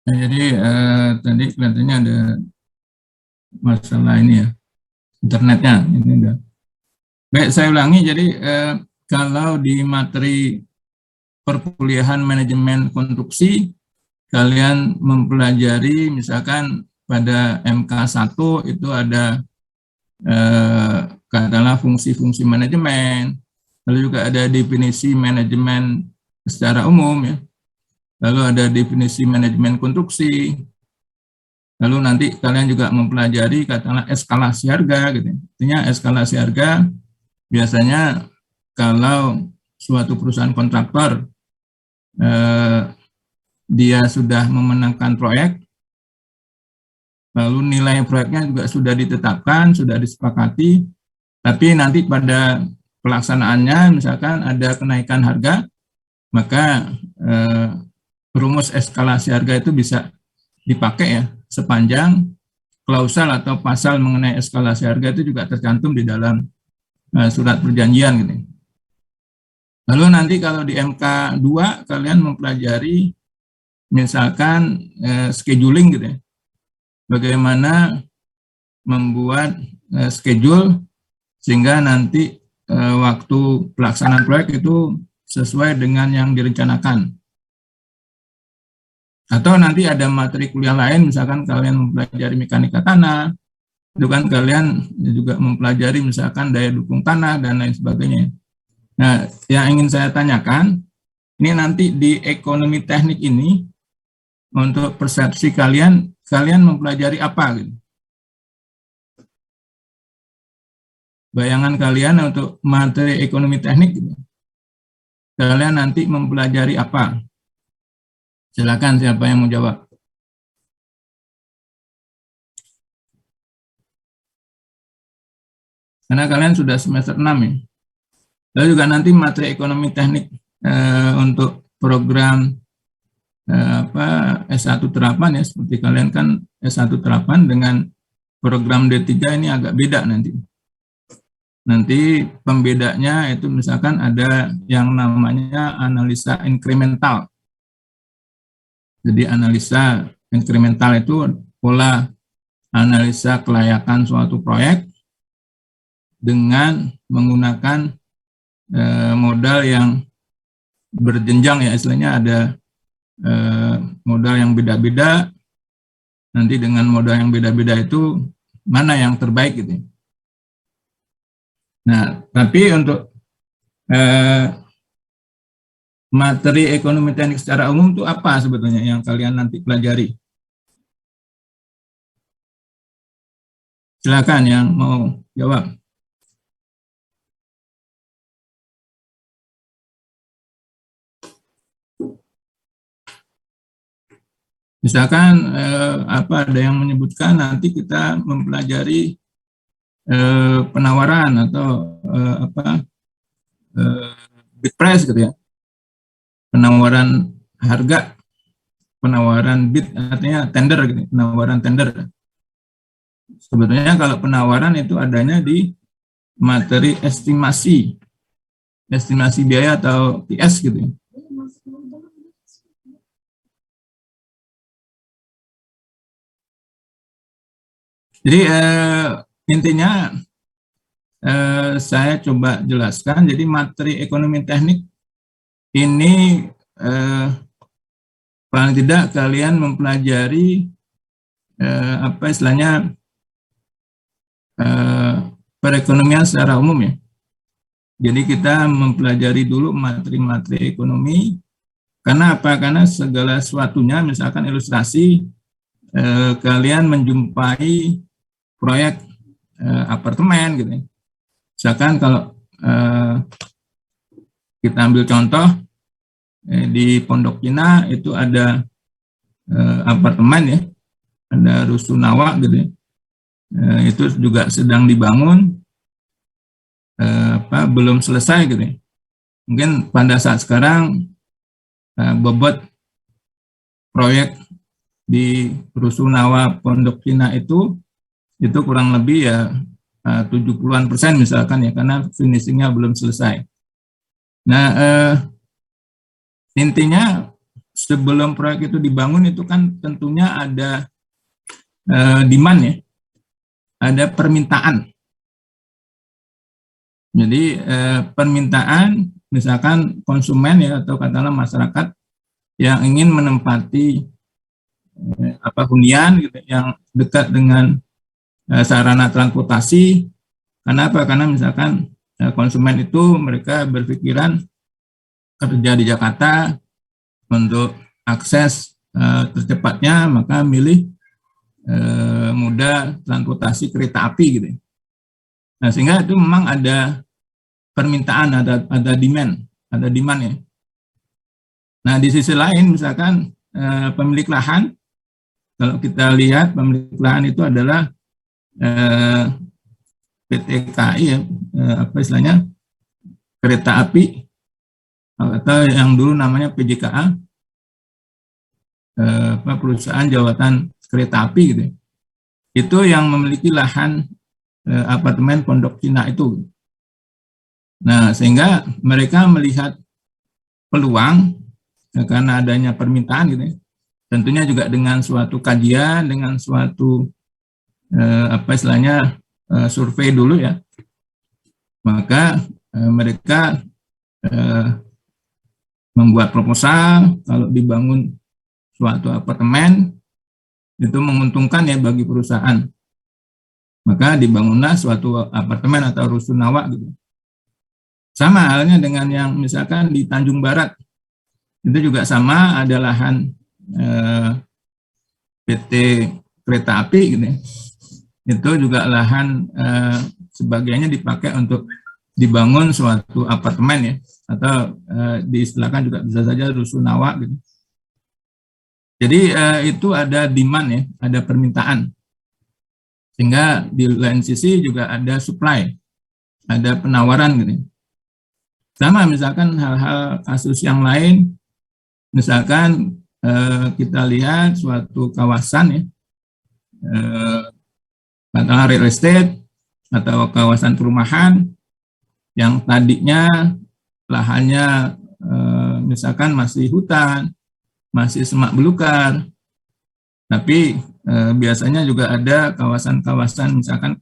Jadi tadi kelihatannya ada masalah ini ya, internetnya. Ini udah. Baik, saya ulangi. Jadi kalau di materi perkuliahan manajemen konstruksi, kalian mempelajari misalkan pada MK1 itu ada katakanlah fungsi-fungsi manajemen, lalu juga ada definisi manajemen secara umum ya, lalu ada definisi manajemen konstruksi, lalu nanti kalian juga mempelajari katakanlah eskalasi harga gitu. Artinya eskalasi harga biasanya kalau suatu perusahaan kontraktor dia sudah memenangkan proyek, lalu nilai proyeknya juga sudah ditetapkan, sudah disepakati, tapi nanti pada pelaksanaannya misalkan ada kenaikan harga, maka rumus eskalasi harga itu bisa dipakai ya, sepanjang klausal atau pasal mengenai eskalasi harga itu juga tercantum di dalam surat perjanjian gitu. Lalu nanti kalau di MK2 kalian mempelajari misalkan scheduling gitu ya, bagaimana membuat schedule sehingga nanti waktu pelaksanaan proyek itu sesuai dengan yang direncanakan. Atau nanti ada materi kuliah lain, misalkan kalian mempelajari mekanika tanah, itu kan kalian juga mempelajari misalkan daya dukung tanah dan lain sebagainya. Nah, yang ingin saya tanyakan, ini nanti di ekonomi teknik ini, untuk persepsi kalian mempelajari apa gitu? Bayangan kalian untuk materi ekonomi teknik gitu. Kalian nanti mempelajari apa? Silakan siapa yang mau jawab. Karena kalian sudah semester 6 ya. Lalu juga nanti materi ekonomi teknik untuk program S1 terapan ya, seperti kalian kan S1 terapan dengan program D3 ini agak beda nanti. Nanti pembedanya itu misalkan ada yang namanya analisa inkremental. Jadi analisa inkremental itu pola analisa kelayakan suatu proyek dengan menggunakan modal yang berjenjang ya, istilahnya ada modal yang beda-beda, nanti dengan modal yang beda-beda itu mana yang terbaik gitu. Nah, tapi untuk materi ekonomi teknik secara umum itu apa sebetulnya yang kalian nanti pelajari? Silakan yang mau jawab. Misalkan ada yang menyebutkan nanti kita mempelajari penawaran atau bid price gitu ya, penawaran harga, penawaran bid artinya tender gitu, penawaran tender. Sebetulnya kalau penawaran itu adanya di materi estimasi biaya atau TS gitu ya. Jadi intinya saya coba jelaskan. Jadi materi ekonomi teknik ini paling tidak kalian mempelajari istilahnya perekonomian secara umum ya. Jadi kita mempelajari dulu materi-materi ekonomi. Karena apa? Karena segala sesuatunya, misalkan ilustrasi, kalian menjumpai proyek apartemen gitu. Misalkan kalau kita ambil contoh di Pondok Cina itu ada apartemen ya, ada rusunawa gitu ya. Itu juga sedang dibangun, belum selesai gitu ya. Mungkin pada saat sekarang bobot proyek di rusunawa Pondok Cina itu kurang lebih ya 70-an% misalkan ya, karena finishingnya belum selesai. Nah, intinya sebelum proyek itu dibangun itu kan tentunya ada demand ya, ada permintaan. Jadi permintaan misalkan konsumen ya atau katakanlah masyarakat yang ingin menempati hunian gitu, yang dekat dengan sarana transportasi. Kenapa? Karena misalkan konsumen itu mereka berpikiran kerja di Jakarta, untuk akses tercepatnya maka milih moda transportasi kereta api gitu. Nah, sehingga itu memang ada permintaan, ada demand ya. Nah, di sisi lain misalkan pemilik lahan, kalau kita lihat pemilik lahan itu adalah PT KAI ya, apa istilahnya, kereta api atau yang dulu namanya PJKA, perusahaan jawatan kereta api gitu. Itu yang memiliki lahan apartemen Pondok Cina itu. Nah, sehingga mereka melihat peluang karena adanya permintaan gitu ya. Tentunya juga dengan suatu kajian, dengan suatu apa istilahnya survei dulu ya. Maka mereka membuat proposal kalau dibangun suatu apartemen itu menguntungkan ya bagi perusahaan. Maka dibangunlah suatu apartemen atau rusunawa gitu. Sama halnya dengan yang misalkan di Tanjung Barat. Itu juga sama, ada lahan PT kereta api gitu ya. Itu juga lahan sebagiannya dipakai untuk dibangun suatu apartemen ya, atau diistilahkan juga bisa saja rusunawa gitu. Jadi itu ada demand ya, ada permintaan. Sehingga di lain sisi juga ada supply, ada penawaran gitu. Sama misalkan hal-hal kasus yang lain, misalkan kita lihat suatu kawasan ya, katakanlah real estate atau kawasan perumahan yang tadinya lahannya misalkan masih hutan, masih semak belukar, tapi biasanya juga ada kawasan-kawasan misalkan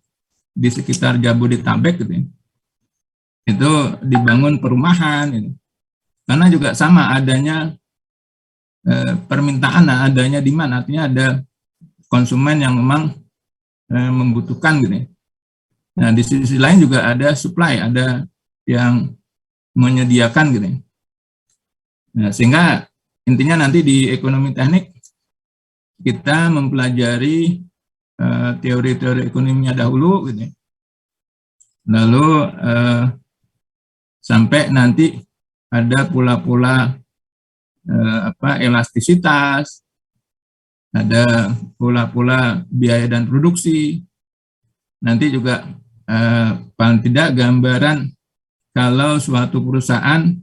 di sekitar Jabodetabek gitu ya, itu dibangun perumahan gitu. Karena juga sama adanya permintaan, adanya demand, artinya ada konsumen yang memang membutuhkan gitu ya. Nah, di sisi lain juga ada supply, ada yang menyediakan gitu ya. Nah, sehingga intinya nanti di ekonomi teknik kita mempelajari teori-teori ekonominya dahulu gitu ya. Lalu sampai nanti ada pola-pola elastisitas, ada pola-pola biaya dan produksi. Nanti juga paling tidak gambaran kalau suatu perusahaan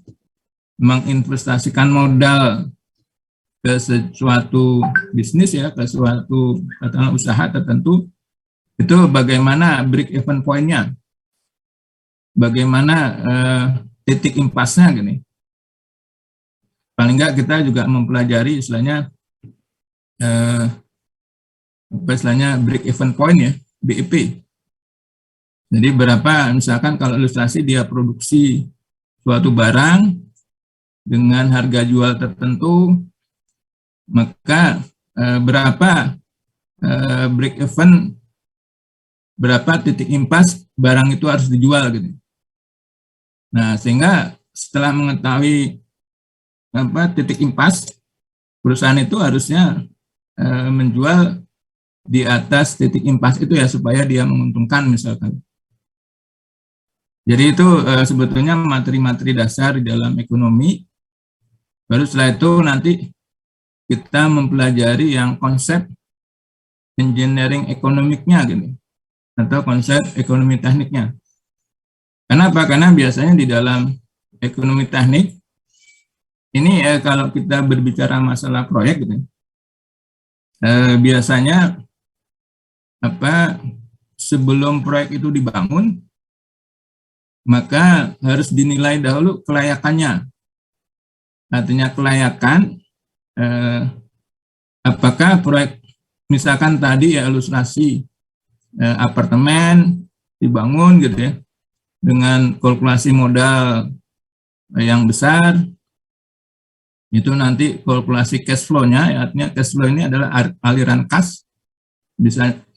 menginvestasikan modal ke suatu bisnis ya, ke suatu usaha tertentu, itu bagaimana break even point-nya, bagaimana titik impasnya gini. Paling enggak kita juga mempelajari istilahnya break even point ya, BEP. Jadi berapa misalkan kalau ilustrasi dia produksi suatu barang dengan harga jual tertentu, maka berapa break even, berapa titik impas barang itu harus dijual gitu. Nah, sehingga setelah mengetahui titik impas, perusahaan itu harusnya menjual di atas titik impas itu ya, supaya dia menguntungkan misalkan. Jadi itu sebetulnya materi-materi dasar di dalam ekonomi. Baru setelah itu nanti kita mempelajari yang konsep engineering ekonomiknya gitu, atau konsep ekonomi tekniknya. Kenapa? Karena biasanya di dalam ekonomi teknik ini kalau kita berbicara masalah proyek gitu, biasanya sebelum proyek itu dibangun, maka harus dinilai dahulu kelayakannya. Artinya kelayakan apakah proyek misalkan tadi ya ilustrasi apartemen dibangun gitu ya dengan kalkulasi modal yang besar, itu nanti kalkulasi cash flow-nya, artinya cash flow ini adalah aliran kas.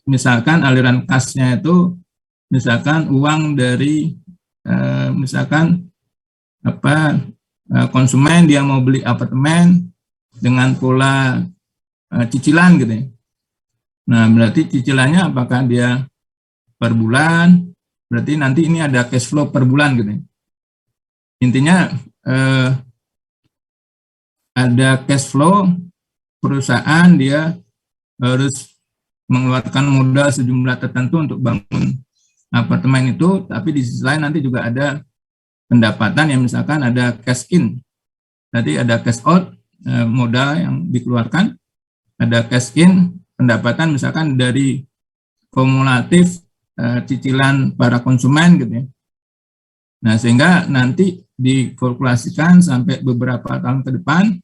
Misalkan aliran kasnya itu misalkan uang dari misalkan konsumen dia mau beli apartemen dengan pola cicilan gitu ya. Nah, berarti cicilannya apakah dia per bulan, berarti nanti ini ada cash flow per bulan gitu ya. Intinya ada cash flow perusahaan, dia harus mengeluarkan modal sejumlah tertentu untuk bangun apartemen itu, tapi di sisi lain nanti juga ada pendapatan yang misalkan ada cash in, tadi ada cash out, modal yang dikeluarkan, ada cash in, pendapatan misalkan dari kumulatif cicilan para konsumen gitu ya. Nah, sehingga nanti dikalkulasikan sampai beberapa tahun ke depan,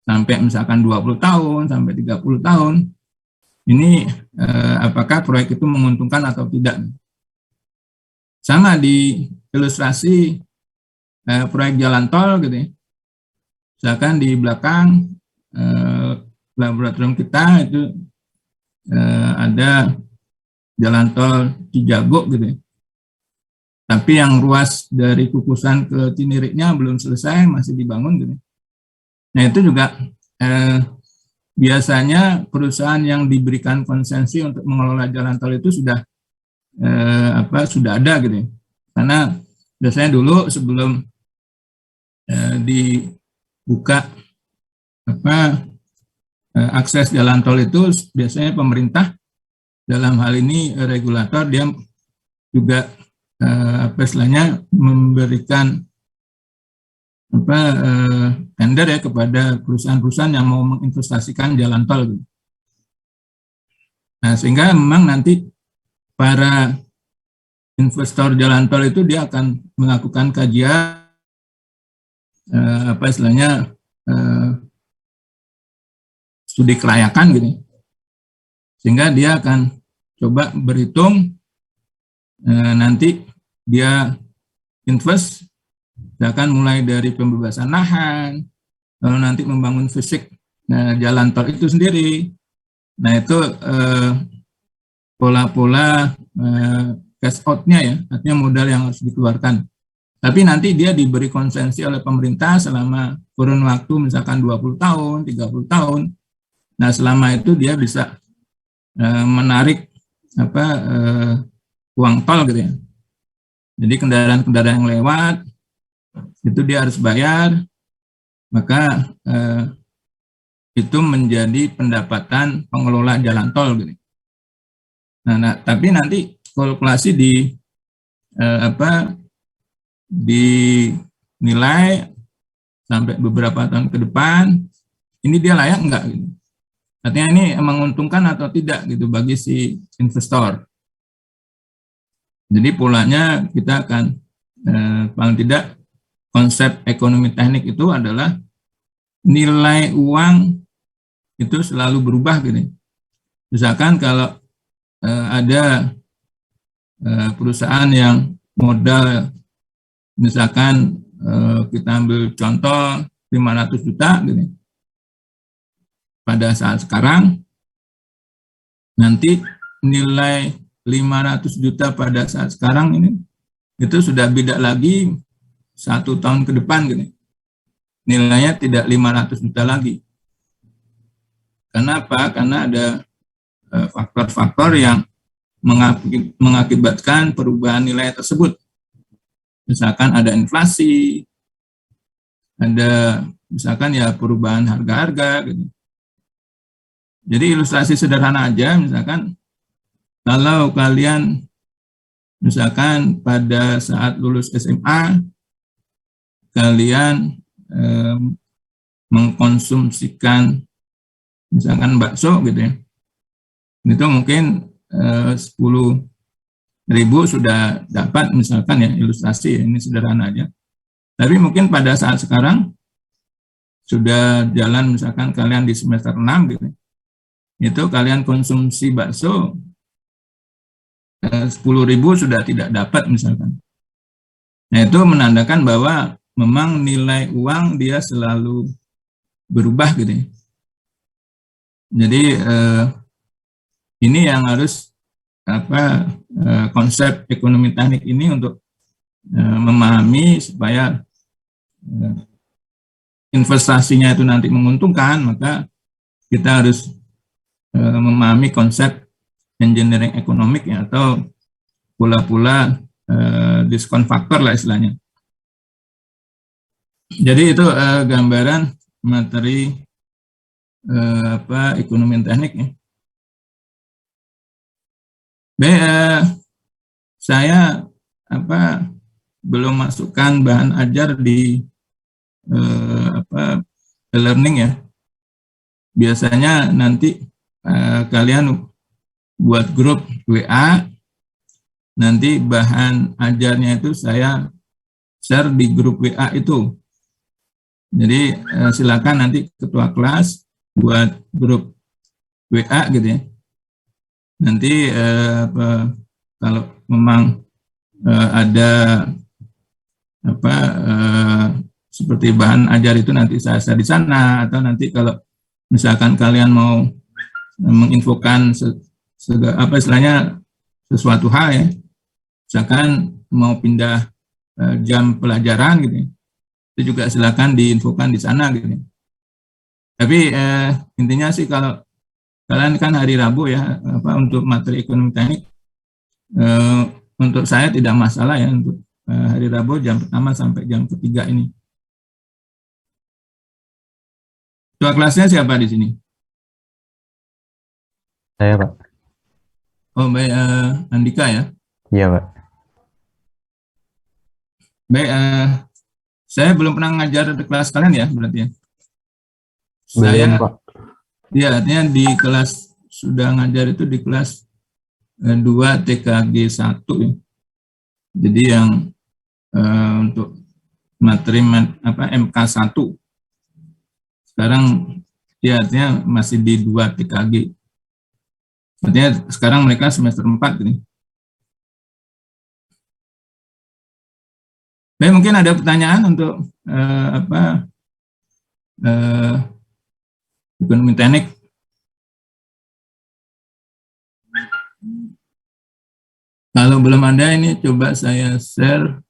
sampai misalkan 20 tahun, sampai 30 tahun, ini apakah proyek itu menguntungkan atau tidak. Sama di ilustrasi proyek jalan tol gitu ya. Misalkan di belakang laboratorium kita itu ada jalan tol Cijago gitu ya. Tapi yang ruas dari Kukusan ke Ciniriknya belum selesai, masih dibangun gitu. Nah, itu juga biasanya perusahaan yang diberikan konsensi untuk mengelola jalan tol itu sudah ada gitu ya. Karena biasanya dulu sebelum dibuka akses jalan tol itu, biasanya pemerintah dalam hal ini regulator dia juga istilahnya memberikan tender ya kepada perusahaan-perusahaan yang mau menginvestasikan jalan tol. Nah, sehingga memang nanti para investor jalan tol itu dia akan melakukan kajian studi kelayakan gitu. Sehingga dia akan coba berhitung nanti dia invest, misalkan mulai dari pembebasan lahan, lalu nanti membangun fisik jalan tol itu sendiri. Nah, itu pola-pola cash out-nya ya, artinya modal yang harus dikeluarkan. Tapi nanti dia diberi konsensi oleh pemerintah selama kurun waktu misalkan 20 tahun, 30 tahun. Nah, selama itu dia bisa menarik uang tol gitu ya. Jadi kendaraan-kendaraan yang lewat itu dia harus bayar, maka itu menjadi pendapatan pengelola jalan tol gitu. Nah, tapi nanti kalkulasi dinilai sampai beberapa tahun ke depan, ini dia layak enggak gitu. Artinya ini menguntungkan atau tidak gitu bagi si investor. Jadi polanya kita akan paling tidak konsep ekonomi teknik itu adalah nilai uang itu selalu berubah gitu. Misalkan kalau ada perusahaan yang modal misalkan kita ambil contoh 500 juta gitu. Pada saat sekarang nanti nilai 500 juta pada saat sekarang ini itu sudah beda lagi 1 tahun ke depan gitu. Nilainya tidak 500 juta lagi. Kenapa? Karena ada faktor-faktor yang mengakibatkan perubahan nilai tersebut. Misalkan ada inflasi, ada misalkan ya perubahan harga-harga gitu. Jadi ilustrasi sederhana aja, misalkan kalau kalian misalkan pada saat lulus SMA kalian mengkonsumsikan misalkan bakso gitu ya, itu mungkin 10.000 sudah dapat misalkan ya, ilustrasi ini sederhana aja. Tapi mungkin pada saat sekarang sudah jalan misalkan kalian di semester 6 gitu, itu kalian konsumsi bakso 10.000 sudah tidak dapat misalkan. Nah itu menandakan bahwa memang nilai uang dia selalu berubah gitu ya. Jadi ini yang harus konsep ekonomi teknik ini untuk memahami supaya investasinya itu nanti menguntungkan, maka kita harus memahami konsep engineering ekonomik ya, atau pula-pula diskon faktor lah istilahnya. Jadi itu gambaran materi ekonomi teknik ya. Baik, saya belum masukkan bahan ajar di e-learning ya. Biasanya nanti kalian buat grup WA, nanti bahan ajarnya itu saya share di grup WA itu. Jadi silakan nanti ketua kelas buat grup WA gitu ya. Nanti kalau memang ada seperti bahan ajar itu nanti saya share di sana, atau nanti kalau misalkan kalian mau menginfokan istilahnya sesuatu hal ya, misalkan mau pindah jam pelajaran gitu ya, itu juga silakan diinfokan di sana gitu ya. Tapi intinya sih kalau kalian kan hari Rabu ya, untuk materi ekonomi teknik, untuk saya tidak masalah ya untuk hari Rabu jam pertama sampai jam ketiga ini. Ketua kelasnya siapa di sini? Saya, Pak. Oh, baik, Andika ya. Iya, Pak. Baik, saya belum pernah ngajar di kelas kalian ya, berarti ya. Belum, Saya, Pak. ya artinya di kelas, sudah ngajar itu di kelas 2 TKG 1 ya. Jadi yang untuk materi MK1. Sekarang ya artinya masih di 2 TKG. Artinya sekarang mereka semester 4 ini. Baik, mungkin ada pertanyaan untuk ekonomi teknik. Kalau belum ada, ini coba saya share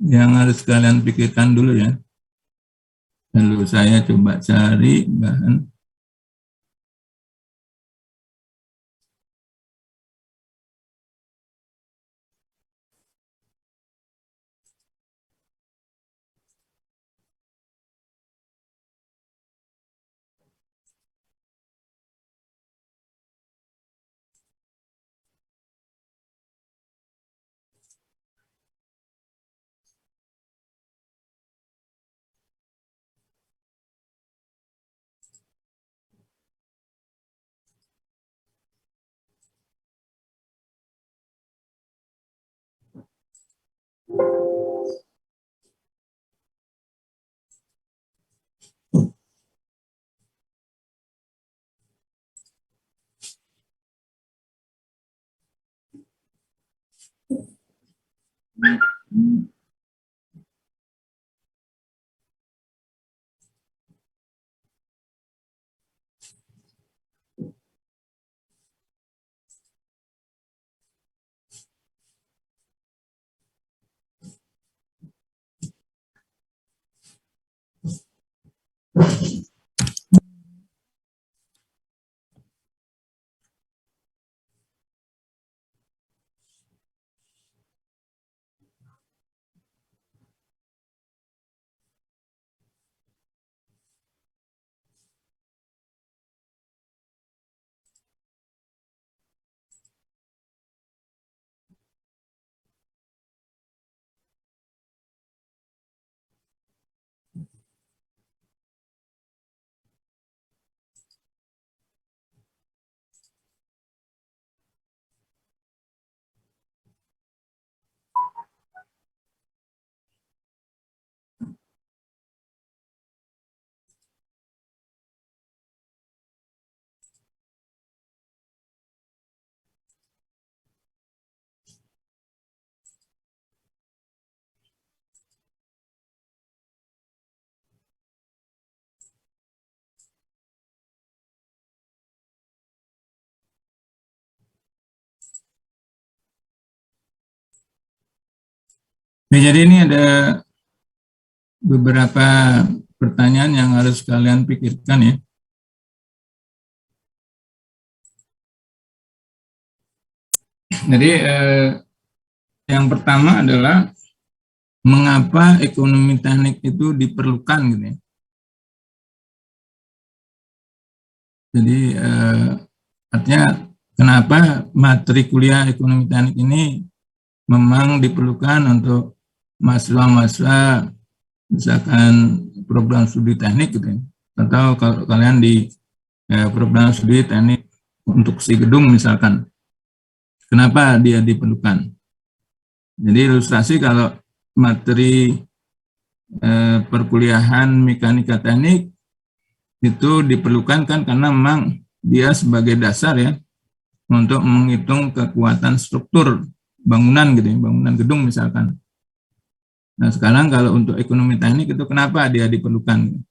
yang harus kalian pikirkan dulu ya. Lalu saya coba cari bahan. Nah, jadi ini ada beberapa pertanyaan yang harus kalian pikirkan ya. Jadi yang pertama adalah mengapa ekonomi teknik itu diperlukan gitu ya. Jadi artinya kenapa materi kuliah ekonomi teknik ini memang diperlukan untuk mahasiswa-mahasiswa misalkan program studi teknik gitu ya. Atau kalau kalian di program studi teknik untuk si gedung misalkan, kenapa dia diperlukan? Jadi ilustrasi kalau materi perkuliahan mekanika teknik itu diperlukan kan karena memang dia sebagai dasar ya untuk menghitung kekuatan struktur bangunan gitu ya, bangunan gedung misalkan. Nah sekarang kalau untuk ekonomi teknik itu kenapa dia diperlukan?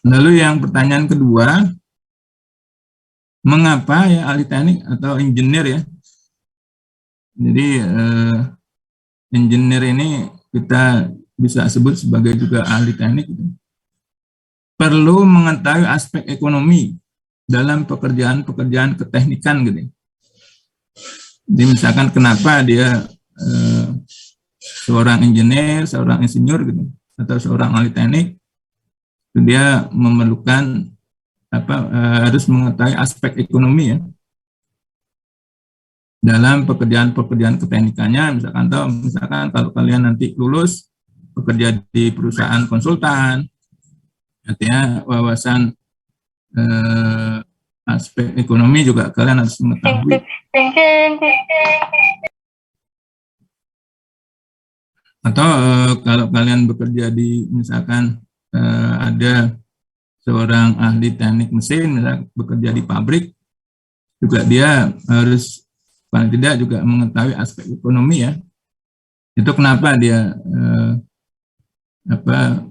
Lalu yang pertanyaan kedua, mengapa ya ahli teknik atau engineer ya? Jadi engineer ini kita bisa sebut sebagai juga ahli teknik gitu. Perlu mengetahui aspek ekonomi dalam pekerjaan-pekerjaan keteknikan gitu. Jadi misalkan kenapa dia seorang engineer, seorang insinyur gitu, atau seorang ahli teknik, dia memerlukan harus mengetahui aspek ekonomi ya dalam pekerjaan-pekerjaan keteknikannya. Misalkan kalau kalian nanti lulus bekerja di perusahaan konsultan, artinya wawasan aspek ekonomi juga kalian harus mengetahui. Atau kalau kalian bekerja di misalkan ada seorang ahli teknik mesin, misalkan bekerja di pabrik, juga dia harus paling tidak juga mengetahui aspek ekonomi ya. Itu kenapa dia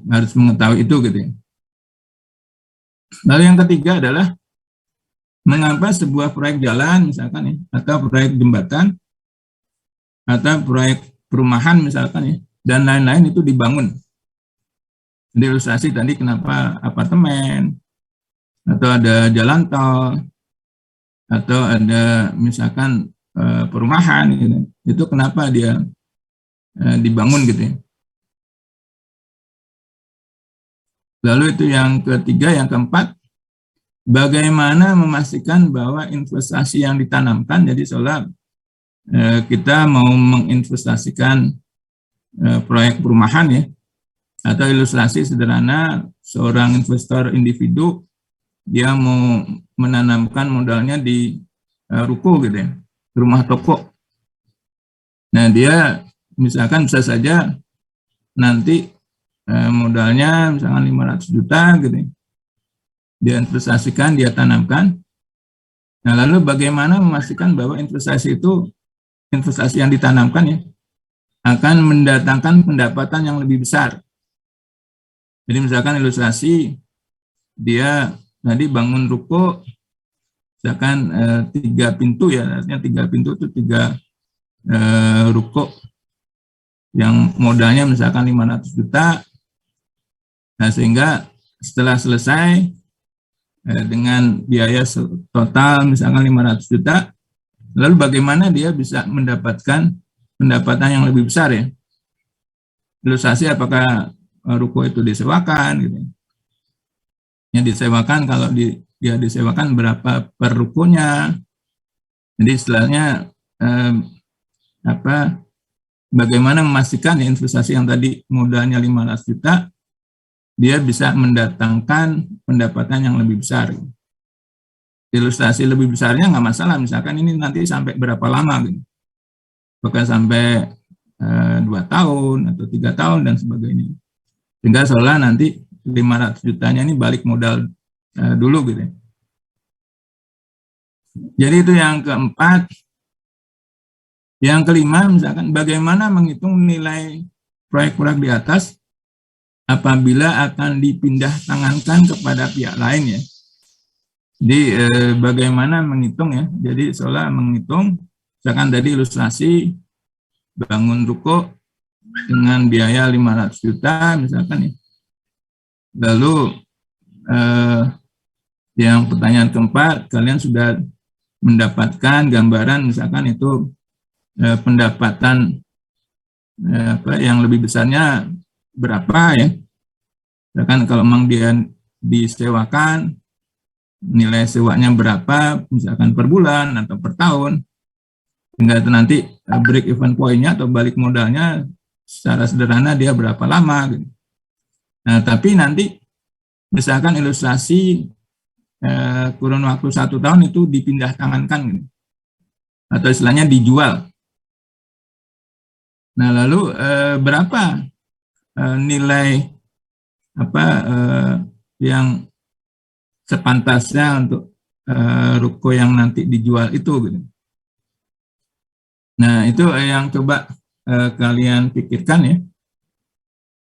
harus mengetahui itu gitu ya. Lalu yang ketiga adalah mengapa sebuah proyek jalan misalkan ya, atau proyek jembatan, atau proyek perumahan misalkan ya, dan lain-lain itu dibangun. Jadi ilustrasi tadi kenapa apartemen, atau ada jalan tol, atau ada misalkan perumahan gitu. Itu kenapa dia dibangun gitu ya. Lalu itu yang ketiga, yang keempat, bagaimana memastikan bahwa investasi yang ditanamkan, jadi seolah kita mau menginvestasikan proyek perumahan ya, atau ilustrasi sederhana, seorang investor individu, dia mau menanamkan modalnya di ruko gitu ya, rumah toko. Nah dia misalkan bisa saja nanti modalnya misalkan 500 juta gitu ya, dia investasikan, dia tanamkan. Nah lalu bagaimana memastikan bahwa investasi itu, investasi yang ditanamkan ya, akan mendatangkan pendapatan yang lebih besar. Jadi misalkan ilustrasi, dia tadi bangun ruko, misalkan 3 pintu ya, artinya 3 pintu itu 3 ruko yang modalnya misalkan 500 juta, nah sehingga setelah selesai dengan biaya total misalkan 500 juta, lalu bagaimana dia bisa mendapatkan pendapatan yang lebih besar ya. Ilustrasi apakah ruko itu disewakan gitu. Yang disewakan, kalau dia disewakan berapa per rukonya. Jadi istilahnya bagaimana memastikan ya, investasi yang tadi modalnya 500 juta dia bisa mendatangkan pendapatan yang lebih besar. Ilustrasi lebih besarnya nggak masalah, misalkan ini nanti sampai berapa lama gitu. Apakah sampai 2 tahun atau 3 tahun dan sebagainya. Sehingga seolah nanti 500 jutanya ini balik modal dulu gitu. Jadi itu yang keempat. Yang kelima misalkan bagaimana menghitung nilai proyek-proyek di atas apabila akan dipindah tangankan kepada pihak lain ya. Jadi bagaimana menghitung ya. Jadi seolah menghitung, misalkan tadi ilustrasi bangun ruko dengan biaya 500 juta misalkan ya. Lalu yang pertanyaan keempat, kalian sudah mendapatkan gambaran misalkan itu pendapatan yang lebih besarnya berapa ya. Misalkan kalau memang dia disewakan, nilai sewanya berapa, misalkan per bulan atau per tahun, hingga itu nanti break even point-nya atau balik modalnya secara sederhana dia berapa lama gitu. Nah, tapi nanti misalkan ilustrasi kurun waktu 1 tahun itu dipindah tangankan gitu. Atau istilahnya dijual. Nah, lalu berapa nilai yang sepantasnya untuk ruko yang nanti dijual itu gitu. Nah, itu yang coba kalian pikirkan ya.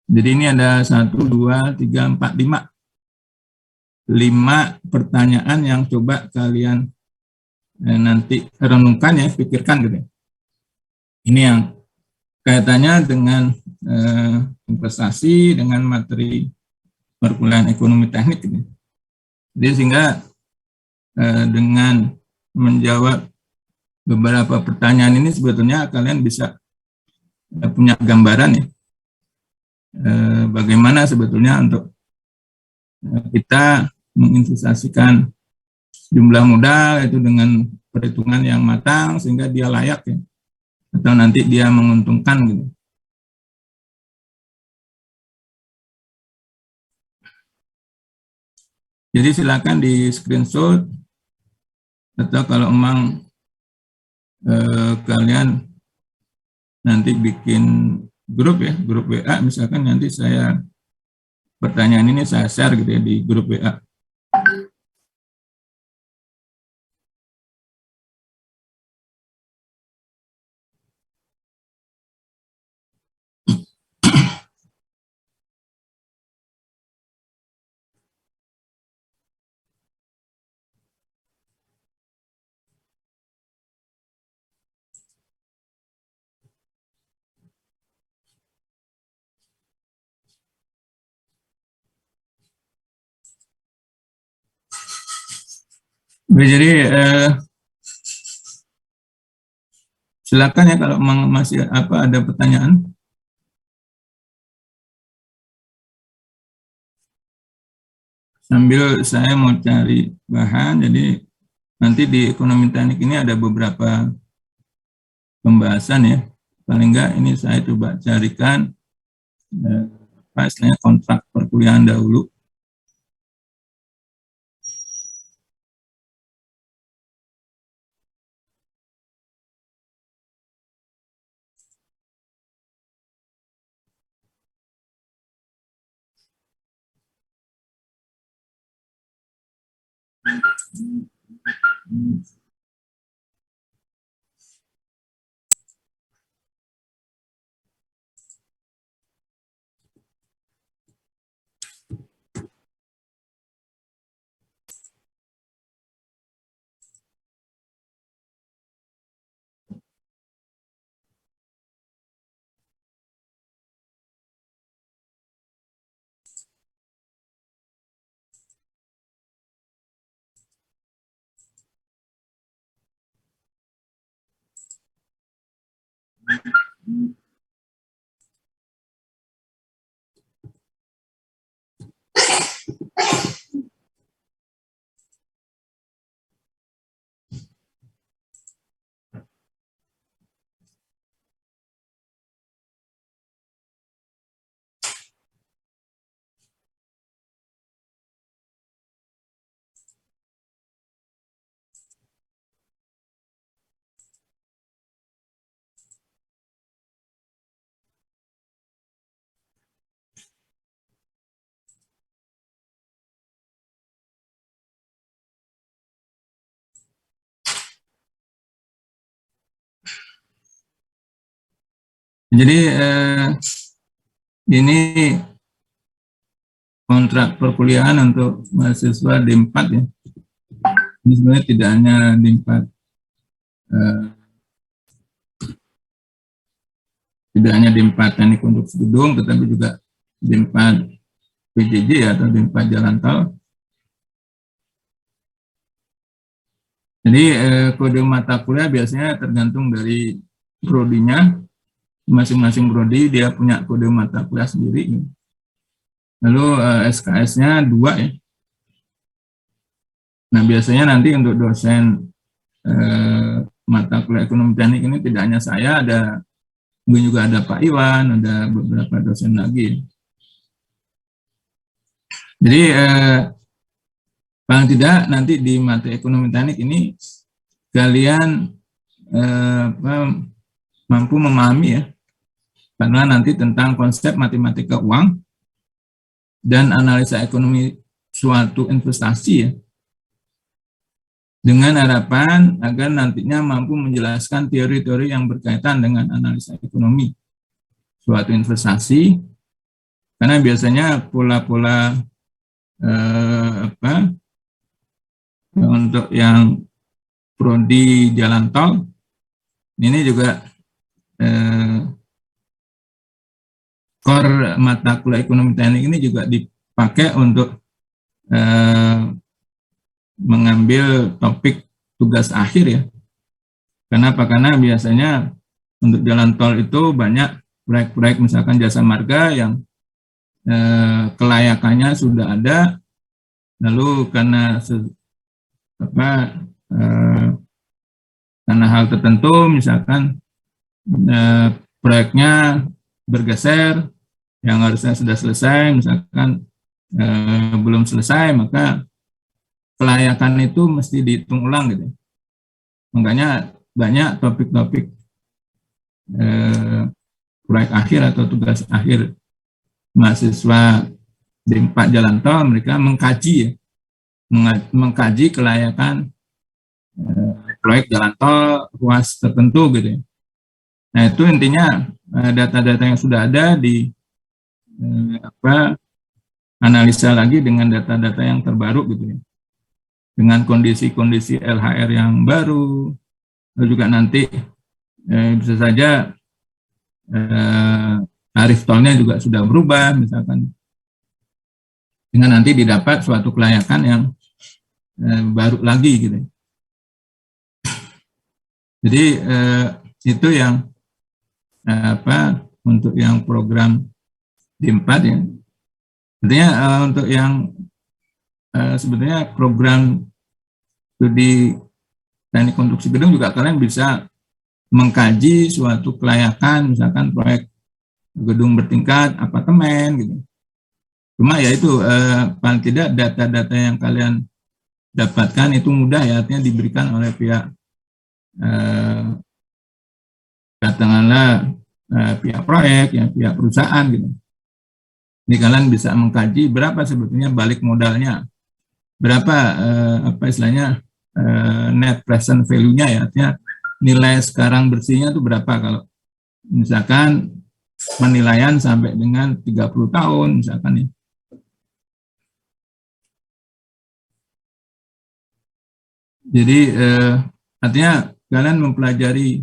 Jadi ini ada 1, 2, 3, 4, 5 pertanyaan yang coba kalian nanti renungkan ya, pikirkan gitu. Ini yang kaitannya dengan investasi, dengan materi perkuliahan ekonomi teknik gitu. Jadi sehingga dengan menjawab beberapa pertanyaan ini sebetulnya kalian bisa punya gambaran ya, bagaimana sebetulnya untuk kita menginvestasikan jumlah modal itu dengan perhitungan yang matang sehingga dia layak ya, atau nanti dia menguntungkan gitu. Jadi silakan di screenshot, atau kalau memang kalian nanti bikin grup ya, grup WA misalkan, nanti saya pertanyaan ini saya share gitu ya di grup WA. Jadi silakan ya kalau masih ada pertanyaan. Sambil saya mau cari bahan, jadi nanti di ekonomi teknik ini ada beberapa pembahasan ya. Paling enggak ini saya coba carikan istilahnya kontrak perkuliahan dahulu. Jadi ini kontrak perkuliahan untuk mahasiswa D4 ya. Ini sebenarnya tidak hanya D4 Tidak hanya D4 teknik konstruksi gedung, tetapi juga D4 PJJ atau D4 jalan tol. Jadi kode mata kuliah biasanya tergantung dari prodinya, masing-masing prodi dia punya kode mata kuliah sendiri. Lalu SKS-nya 2 ya. Nah biasanya nanti untuk dosen mata kuliah ekonomi teknik ini tidak hanya saya, mungkin juga ada Pak Iwan, ada beberapa dosen lagi. Jadi paling tidak nanti di mata ekonomi teknik ini kalian mampu memahami ya, karena nanti tentang konsep matematika uang dan analisa ekonomi suatu investasi ya, dengan harapan agar nantinya mampu menjelaskan teori-teori yang berkaitan dengan analisa ekonomi suatu investasi, karena biasanya pola-pola untuk yang prodi jalan tol ini juga core mata kuliah ekonomi teknik ini juga dipakai untuk mengambil topik tugas akhir ya. Kenapa? Karena biasanya untuk jalan tol itu banyak proyek-proyek misalkan jasa marga yang kelayakannya sudah ada, lalu karena karena hal tertentu misalkan proyeknya bergeser, yang harusnya sudah selesai misalkan belum selesai, maka kelayakan itu mesti dihitung ulang gitu. Makanya banyak topik-topik proyek akhir atau tugas akhir mahasiswa D4 jalan tol, mereka mengkaji ya, mengkaji kelayakan proyek jalan tol ruas tertentu gitu ya. Nah itu intinya data-data yang sudah ada di analisa lagi dengan data-data yang terbaru gitu ya, dengan kondisi-kondisi LHR yang baru, lalu juga nanti bisa saja tarif tolnya juga sudah berubah misalkan, dengan nanti didapat suatu kelayakan yang baru lagi gitu. Jadi itu yang untuk yang program D4 ya. Artinya untuk yang sebenarnya program studi teknik konstruksi gedung juga kalian bisa mengkaji suatu kelayakan, misalkan proyek gedung bertingkat, apartemen gitu. Cuma ya itu paling tidak data-data yang kalian dapatkan itu mudah ya, artinya diberikan oleh pihak katakanlah pihak proyek ya, pihak perusahaan gitu. Jadi kalian bisa mengkaji berapa sebetulnya balik modalnya, berapa istilahnya net present value-nya ya, artinya nilai sekarang bersihnya itu berapa kalau misalkan penilaian sampai dengan 30 tahun misalkan ya. Jadi artinya kalian mempelajari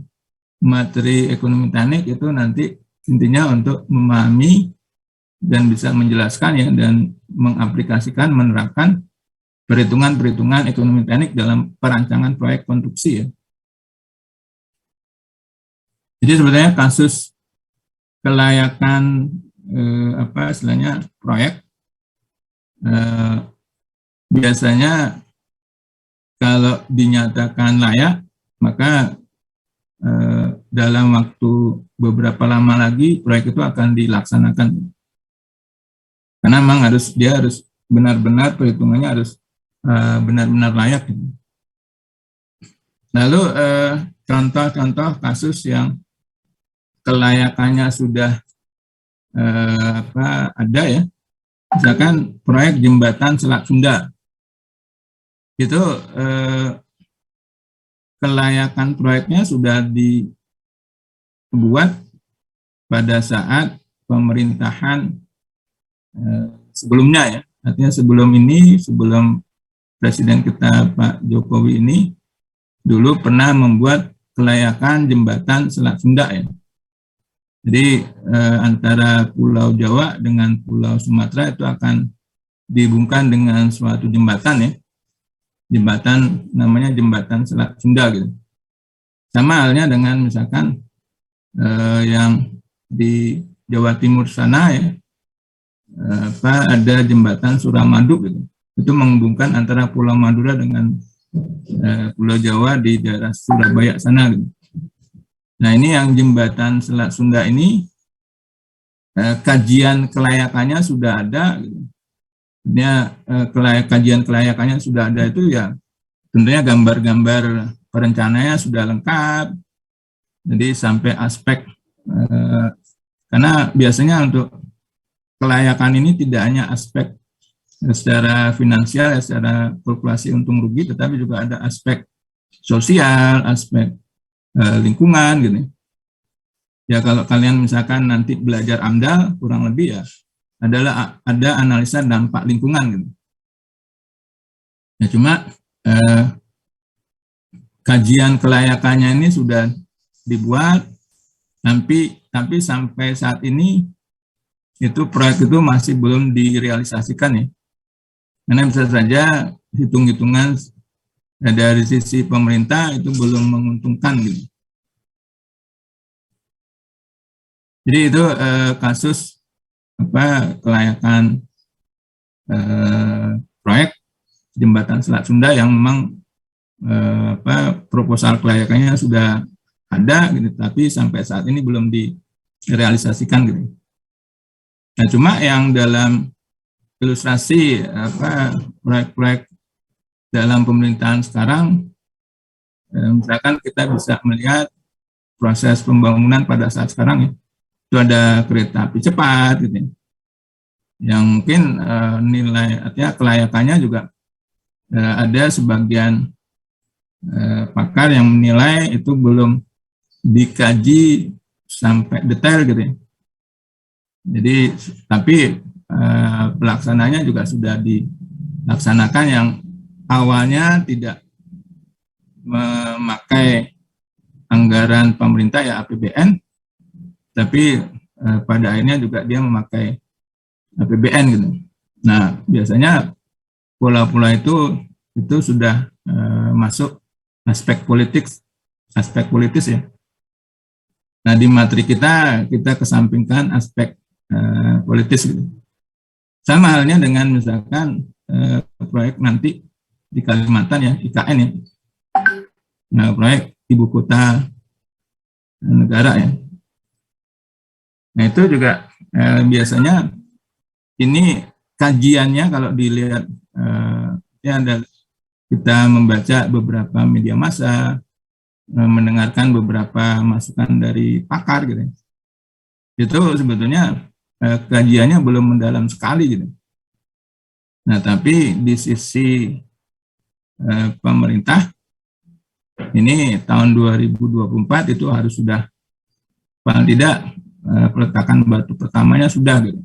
materi ekonomi teknik itu nanti intinya untuk memahami dan bisa menjelaskan ya, dan mengaplikasikan, menerapkan perhitungan-perhitungan ekonomi teknik dalam perancangan proyek konstruksi ya. Jadi sebenarnya kasus kelayakan istilahnya proyek biasanya kalau dinyatakan layak, maka dalam waktu beberapa lama lagi proyek itu akan dilaksanakan. Karena memang dia harus benar-benar perhitungannya harus benar-benar layak. Lalu contoh-contoh kasus yang kelayakannya sudah ada ya, misalkan proyek jembatan Selat Sunda, itu kelayakan proyeknya sudah dibuat pada saat pemerintahan sebelumnya ya, artinya sebelum ini, sebelum Presiden kita Pak Jokowi ini dulu pernah membuat kelayakan jembatan Selat Sunda ya. Jadi antara Pulau Jawa dengan Pulau Sumatera itu akan dihubungkan dengan suatu jembatan ya, jembatan namanya Jembatan Selat Sunda gitu. Sama halnya dengan misalkan yang di Jawa Timur sana ya, ada jembatan Suramadu gitu. Itu menghubungkan antara Pulau Madura dengan Pulau Jawa di daerah Surabaya sana gitu. Nah ini yang jembatan Selat Sunda ini kajian kelayakannya sudah ada gitu. Kajian kelayakannya sudah ada itu ya tentunya gambar-gambar perencanaannya sudah lengkap. Jadi sampai aspek karena biasanya untuk kelayakan ini tidak hanya aspek secara finansial, secara kalkulasi untung rugi, tetapi juga ada aspek sosial, aspek lingkungan gitu. Ya kalau kalian misalkan nanti belajar AMDAL kurang lebih ya adalah ada analisa dampak lingkungan gitu. Ya cuma kajian kelayakannya ini sudah dibuat, tapi sampai saat ini itu proyek itu masih belum direalisasikan ya. Karena bisa saja hitung-hitungan dari sisi pemerintah itu belum menguntungkan gitu. Jadi itu kasus kelayakan proyek Jembatan Selat Sunda yang memang proposal kelayakannya sudah ada gitu, tapi sampai saat ini belum direalisasikan gitu. Nah, cuma yang dalam ilustrasi proyek-proyek dalam pemerintahan sekarang, misalkan kita bisa melihat proses pembangunan pada saat sekarang ya, itu ada kereta api cepat gitu ya, yang mungkin nilai artinya kelayakannya juga ada sebagian pakar yang menilai itu belum dikaji sampai detail gitu ya. Jadi tapi pelaksananya juga sudah dilaksanakan yang awalnya tidak memakai anggaran pemerintah ya APBN, tapi pada akhirnya juga dia memakai APBN gitu. Nah biasanya pola-pola itu sudah masuk aspek politis ya. Nah di materi kita kesampingkan aspek politis gitu. Sama halnya dengan misalkan proyek nanti di Kalimantan ya, IKN ya. Nah, proyek ibu kota negara ya. Nah, itu juga biasanya ini kajiannya kalau dilihat ya ada kita membaca beberapa media massa, mendengarkan beberapa masukan dari pakar gitu. Itu sebetulnya kajiannya belum mendalam sekali gitu. Nah, tapi di sisi pemerintah ini tahun 2024 itu harus sudah paling tidak peletakan batu pertamanya sudah gitu.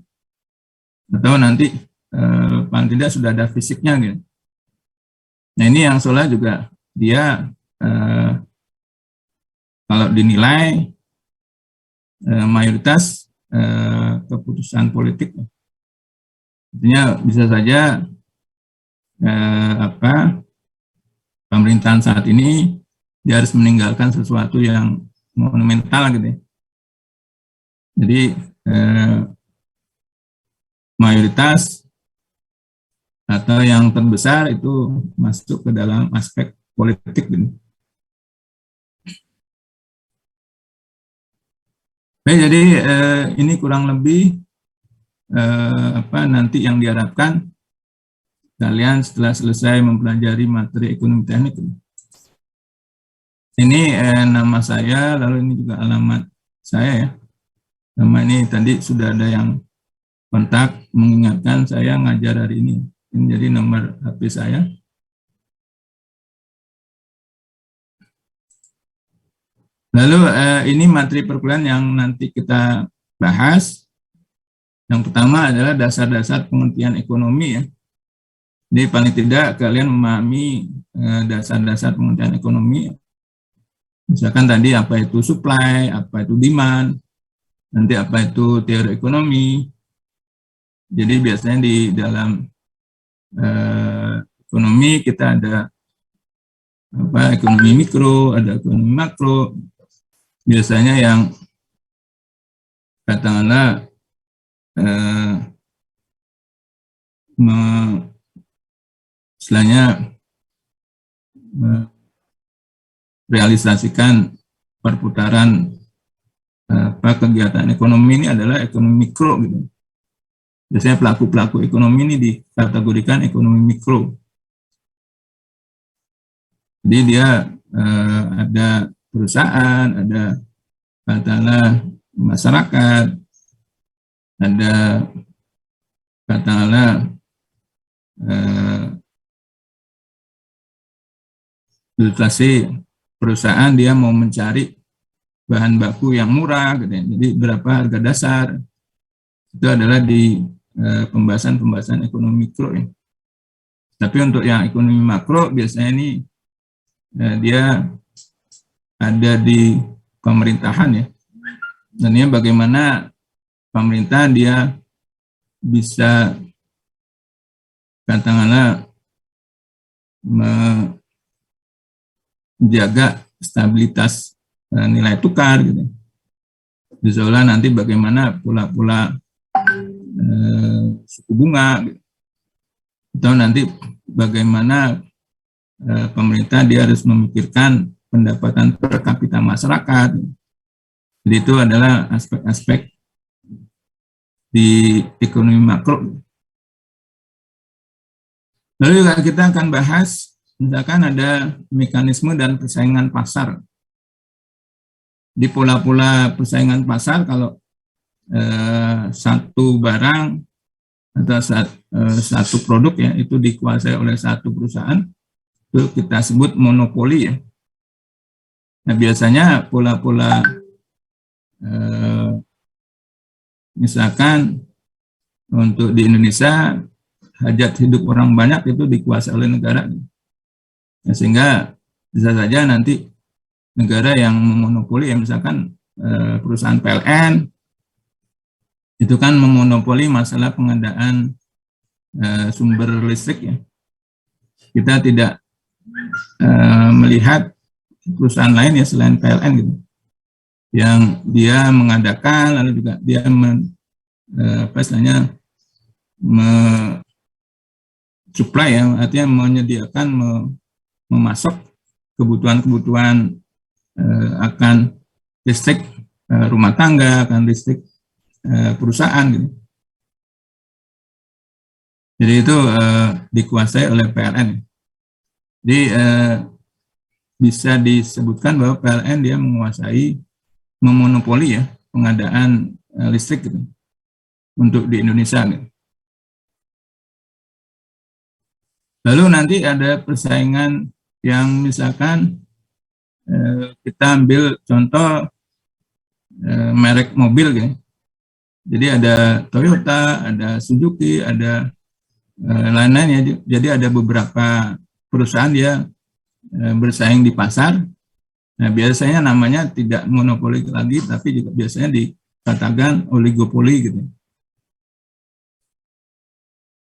Atau nanti paling tidak sudah ada fisiknya gitu. Nah, ini yang soalnya juga dia kalau dinilai mayoritas keputusan politik, artinya bisa saja pemerintahan saat ini dia harus meninggalkan sesuatu yang monumental gitu ya. Jadi mayoritas atau yang terbesar itu masuk ke dalam aspek politik gitu. Baik, jadi ini kurang lebih nanti yang diharapkan kalian setelah selesai mempelajari materi ekonomi teknik. Ini nama saya, lalu ini juga alamat saya ya. Nama ini tadi sudah ada yang kontak mengingatkan saya ngajar hari ini. Ini jadi nomor HP saya. Lalu ini materi perkuliahan yang nanti kita bahas. Yang pertama adalah dasar-dasar pengertian ekonomi ya. Jadi paling tidak kalian memahami dasar-dasar pengertian ekonomi. Misalkan tadi apa itu supply, apa itu demand, nanti apa itu teori ekonomi. Jadi biasanya di dalam ekonomi kita ada ekonomi mikro, ada ekonomi makro. Biasanya yang katakanlah istilahnya realisasikan perputaran kegiatan ekonomi ini adalah ekonomi mikro gitu. Biasanya pelaku-pelaku ekonomi ini dikategorikan ekonomi mikro. Jadi dia ada perusahaan, ada katakanlah masyarakat, ada katakanlah ilustrasi perusahaan dia mau mencari bahan baku yang murah, gitu ya. Jadi berapa harga dasar, itu adalah di pembahasan-pembahasan ekonomi mikro ya. Tapi untuk yang ekonomi makro biasanya ini dia ada di pemerintahan ya. Dan ini bagaimana pemerintah dia bisa katakanlah menjaga stabilitas nilai tukar gitu. Misalnya nanti bagaimana pula suku bunga gitu. Atau nanti bagaimana pemerintah dia harus memikirkan pendapatan per kapita masyarakat. Jadi itu adalah aspek-aspek di ekonomi makro. Lalu juga kita akan bahas, misalkan ada mekanisme dan persaingan pasar. Di pola-pola persaingan pasar, kalau satu barang atau satu produk ya itu dikuasai oleh satu perusahaan, itu kita sebut monopoli ya. Nah biasanya pola-pola misalkan untuk di Indonesia hajat hidup orang banyak itu dikuasai oleh negara. Nah, sehingga bisa saja nanti negara yang memonopoli ya misalkan perusahaan PLN itu kan memonopoli masalah pengadaan sumber listrik ya. Kita tidak melihat perusahaan lain ya selain PLN gitu, yang dia mengadakan lalu juga dia supply ya, artinya menyediakan memasok kebutuhan-kebutuhan akan listrik rumah tangga, akan listrik perusahaan gitu. Jadi itu dikuasai oleh PLN. Jadi bisa disebutkan bahwa PLN dia menguasai, memonopoli ya pengadaan listrik gitu, untuk di Indonesia gitu. Lalu nanti ada persaingan yang misalkan kita ambil contoh merek mobil gitu. Jadi ada Toyota, ada Suzuki, ada lain-lainnya. Jadi ada beberapa perusahaan dia bersaing di pasar. Nah, biasanya namanya tidak monopoli lagi, tapi juga biasanya dikatakan oligopoli gitu.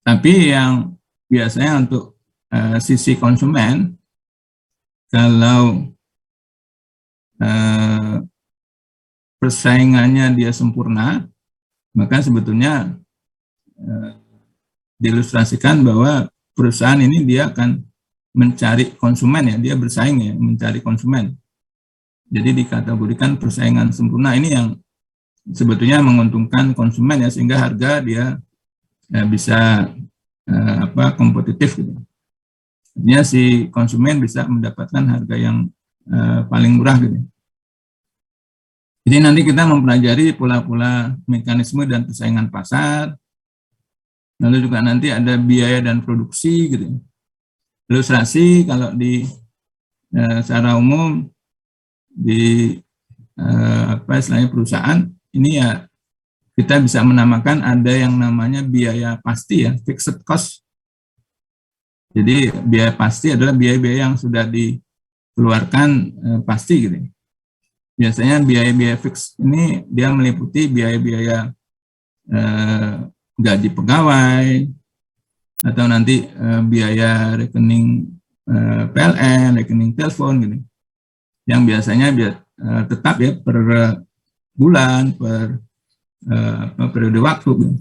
Tapi yang biasanya untuk sisi konsumen, kalau persaingannya dia sempurna, maka sebetulnya diilustrasikan bahwa perusahaan ini dia akan mencari konsumen ya, dia bersaing ya, mencari konsumen. Jadi dikategorikan persaingan sempurna ini yang sebetulnya menguntungkan konsumen ya, sehingga harga dia bisa kompetitif gitu. Artinya si konsumen bisa mendapatkan harga yang paling murah gitu. Jadi nanti kita mempelajari pola-pola mekanisme dan persaingan pasar. Lalu juga nanti ada biaya dan produksi gitu. Ilustrasi kalau di secara umum di istilahnya perusahaan ini ya kita bisa menamakan ada yang namanya biaya pasti ya, fixed cost. Jadi biaya pasti adalah biaya-biaya yang sudah dikeluarkan pasti gitu. biasanya biaya-biaya fix ini dia meliputi biaya-biaya gaji pegawai, atau nanti biaya rekening PLN, rekening telepon gitu, yang biasanya tetap ya per bulan, per periode waktu gitu.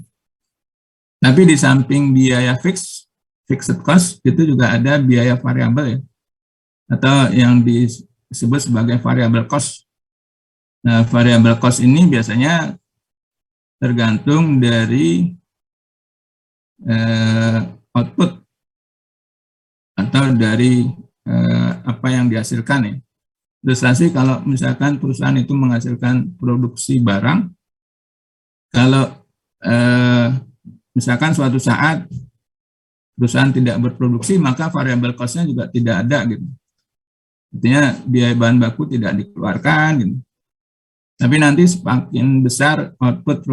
Tapi di samping biaya fixed cost, itu juga ada biaya variabel ya, atau yang disebut sebagai variable cost. Nah, variable cost ini biasanya tergantung dari output atau dari apa yang dihasilkan ya. Ilustrasi kalau misalkan perusahaan itu menghasilkan produksi barang, kalau misalkan suatu saat perusahaan tidak berproduksi, maka variable cost-nya juga tidak ada gitu. Artinya biaya bahan baku tidak dikeluarkan gitu. Tapi nanti semakin besar output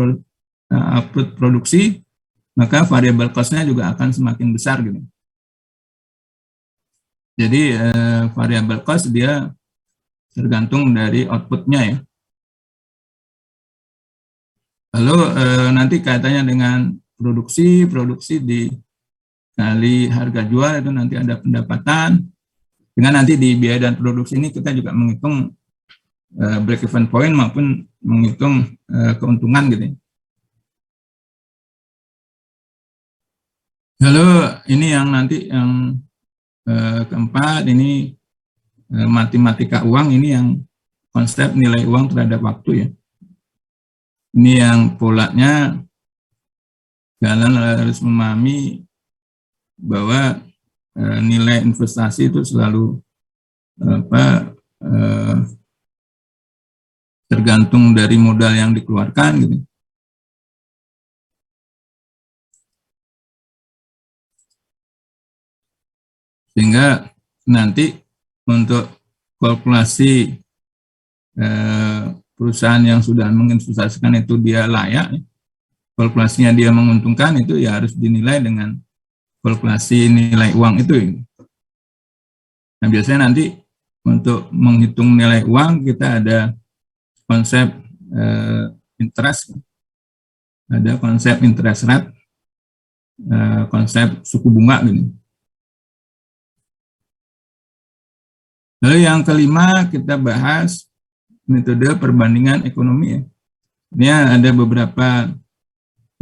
produksi, maka variable cost-nya juga akan semakin besar gitu. Jadi variable cost dia tergantung dari output-nya ya. Lalu nanti kaitannya dengan produksi dikali harga jual, itu nanti ada pendapatan. Dengan nanti di biaya dan produksi ini kita juga menghitung break even point maupun menghitung keuntungan gitu. Lalu ini yang nanti yang keempat, ini matematika uang, ini yang konsep nilai uang terhadap waktu ya. Ini yang polanya kalian harus memahami bahwa nilai investasi itu selalu tergantung dari modal yang dikeluarkan gitu. Sehingga nanti untuk kalkulasi perusahaan yang sudah menginvestasikan itu dia layak, kalkulasinya dia menguntungkan, itu ya harus dinilai dengan kalkulasi nilai uang itu. Nah, biasanya nanti untuk menghitung nilai uang kita ada konsep interest, ada konsep interest rate, konsep suku bunga gitu. Lalu yang kelima kita bahas metode perbandingan ekonomi ya. Ini ada beberapa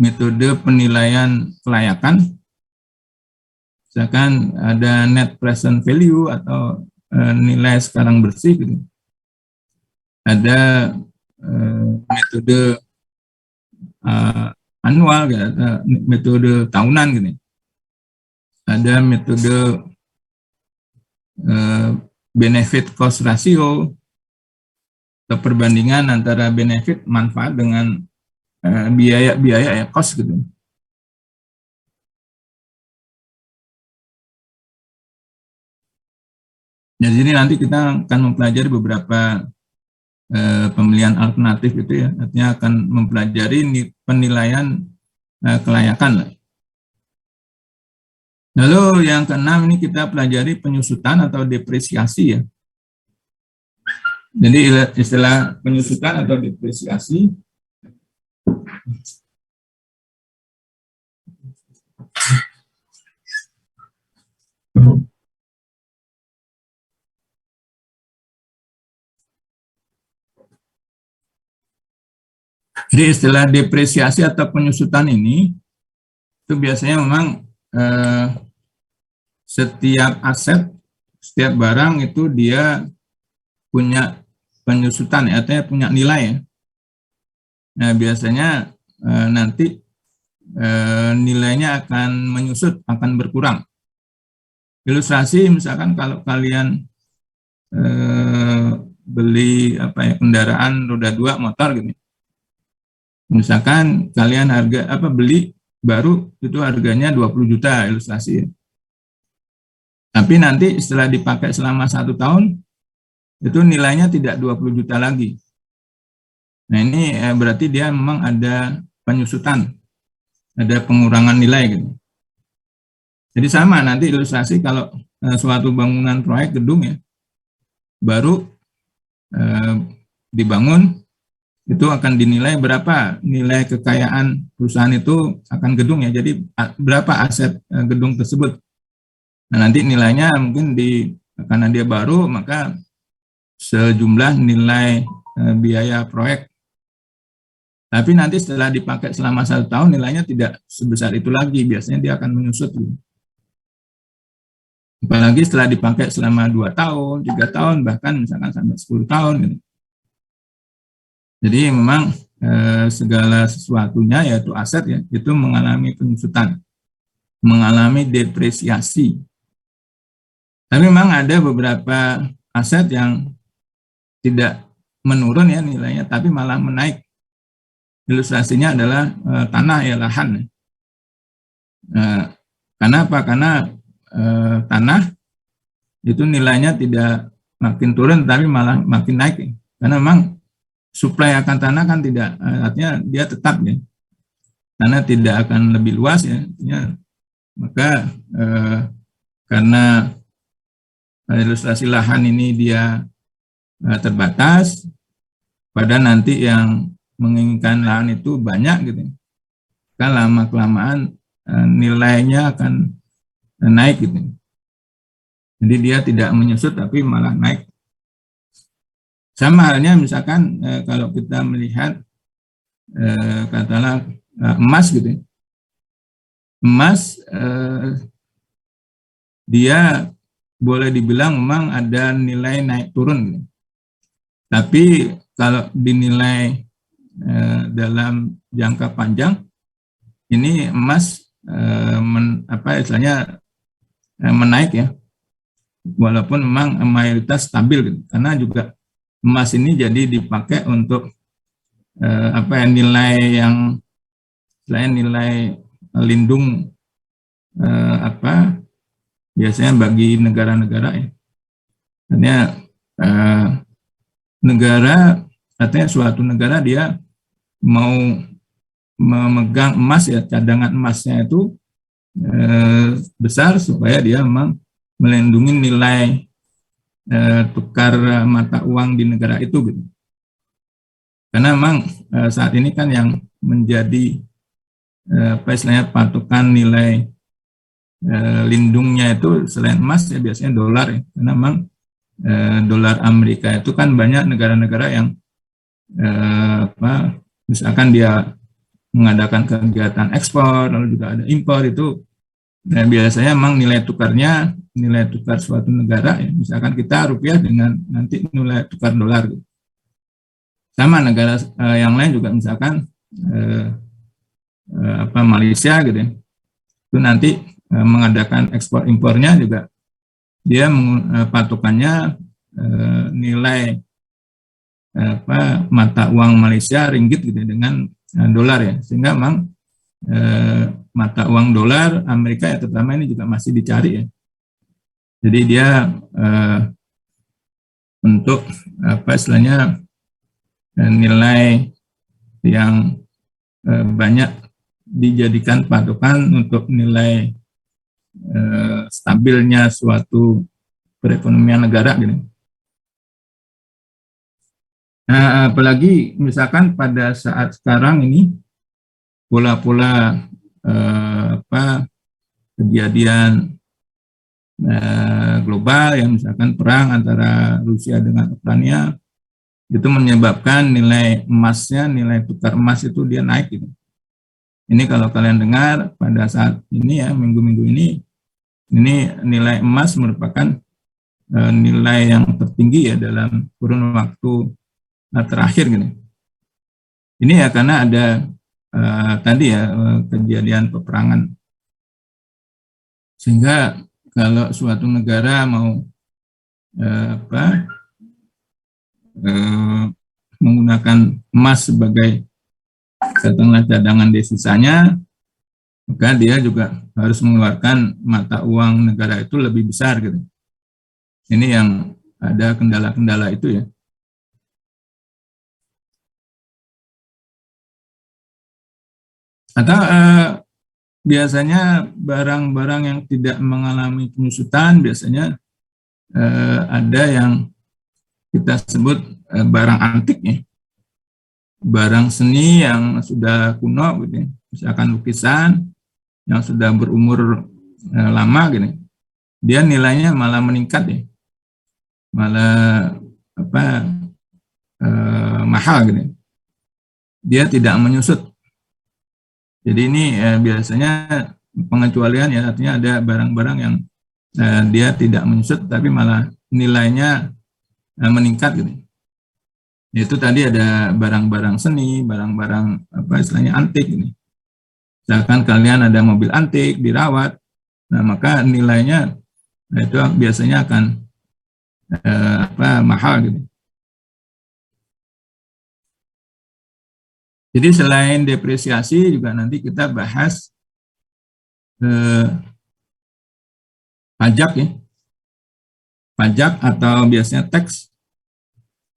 metode penilaian kelayakan. Misalkan ada net present value atau nilai sekarang bersih gitu. Ada metode annual gitu, ada metode tahunan gitu. Ada metode benefit cost ratio, atau perbandingan antara benefit manfaat dengan biaya ya, cost gitu. Jadi ini nanti kita akan mempelajari beberapa pemilihan alternatif itu ya, artinya akan mempelajari penilaian kelayakan. Lalu yang keenam ini kita pelajari penyusutan atau depresiasi ya. Jadi istilah penyusutan atau depresiasi jadi istilah depresiasi atau penyusutan ini itu biasanya memang setiap aset, setiap barang itu dia punya penyusutan, artinya punya nilai ya. Nah, biasanya nanti nilainya akan menyusut, akan berkurang. Ilustrasi misalkan kalau kalian beli kendaraan roda 2 motor gitu. Misalkan kalian beli baru itu harganya 20 juta ilustrasi. Tapi nanti setelah dipakai selama 1 tahun, itu nilainya tidak 20 juta lagi. Nah, ini berarti dia memang ada penyusutan, ada pengurangan nilai gitu. Jadi sama nanti ilustrasi kalau suatu bangunan proyek gedung ya, baru dibangun, itu akan dinilai berapa nilai kekayaan perusahaan itu akan gedung ya. Jadi berapa aset gedung tersebut. Nah, nanti nilainya mungkin karena dia baru, maka sejumlah nilai biaya proyek. Tapi nanti setelah dipakai selama 1 tahun, nilainya tidak sebesar itu lagi. Biasanya dia akan menyusut. Apalagi setelah dipakai selama 2 tahun, 3 tahun, bahkan misalkan sampai 10 tahun. Gitu. Jadi memang segala sesuatunya, yaitu aset ya, itu mengalami penyusutan, mengalami depresiasi. Tapi memang ada beberapa aset yang tidak menurun ya nilainya, tapi malah menaik. Ilustrasinya adalah tanah ya, lahan. Karena apa? Karena tanah itu nilainya tidak makin turun, tapi malah makin naik. Ya. Karena memang suplai akan tanah kan tidak, artinya dia tetap ya, tanah tidak akan lebih luas ya, artinya, maka karena ilustrasi lahan ini dia terbatas, pada nanti yang menginginkan lahan itu banyak gitu, kan lama kelamaan nilainya akan naik gitu, jadi dia tidak menyusut tapi malah naik. Sama halnya misalkan kalau kita melihat katakanlah emas gitu. Emas dia boleh dibilang memang ada nilai naik turun. Gitu. Tapi kalau dinilai dalam jangka panjang, ini emas menaik ya. Walaupun memang mayoritas stabil gitu. Karena juga emas ini jadi dipakai untuk nilai yang selain nilai lindung biasanya bagi negara-negara ya. Artinya negara, artinya suatu negara dia mau memegang emas ya, cadangan emasnya itu besar supaya dia memang melindungi nilai tukar mata uang di negara itu gitu. Karena memang saat ini kan yang menjadi istilahnya patokan nilai lindungnya itu selain emas ya biasanya dolar ya. Karena memang dolar Amerika itu kan banyak negara-negara yang misalkan dia mengadakan kegiatan ekspor lalu juga ada impor itu. Nah, biasanya memang nilai tukar suatu negara, ya, misalkan kita rupiah dengan nanti nilai tukar dolar. Gitu. Sama negara yang lain juga misalkan Malaysia gitu ya, itu nanti mengadakan ekspor impornya juga dia patokannya nilai mata uang Malaysia ringgit gitu dengan dolar ya, sehingga memang mata uang dolar Amerika ya terutama ini juga masih dicari ya. Jadi dia untuk istilahnya nilai yang banyak dijadikan patokan untuk nilai stabilnya suatu perekonomian negara gitu. Nah, apalagi misalkan pada saat sekarang ini pola-pola kejadian global yang misalkan perang antara Rusia dengan Ukraina itu menyebabkan nilai emasnya, nilai tukar emas itu dia naik gitu. Ini kalau kalian dengar pada saat ini ya, minggu-minggu ini nilai emas merupakan nilai yang tertinggi ya dalam kurun waktu terakhir gitu. Ini ya karena ada tadi ya kejadian peperangan. Sehingga kalau suatu negara mau menggunakan emas sebagai katakanlah cadangan devisanya, maka dia juga harus mengeluarkan mata uang negara itu lebih besar gitu. Ini yang ada kendala-kendala itu ya. Atau biasanya barang-barang yang tidak mengalami penyusutan biasanya ada yang kita sebut barang antik ya, barang seni yang sudah kuno gitu ya. Misalkan lukisan yang sudah berumur lama gini, dia nilainya malah meningkat ya, malah apa mahal gitu. Dia tidak menyusut. Jadi ini biasanya pengecualian ya, artinya ada barang-barang yang dia tidak menyusut tapi malah nilainya meningkat gitu. Itu tadi ada barang-barang seni, barang-barang apa istilahnya antik ini. Misalkan kalian ada mobil antik dirawat, nah maka nilainya itu biasanya akan mahal gitu. Jadi selain depresiasi juga nanti kita bahas pajak ya, pajak atau biasanya tax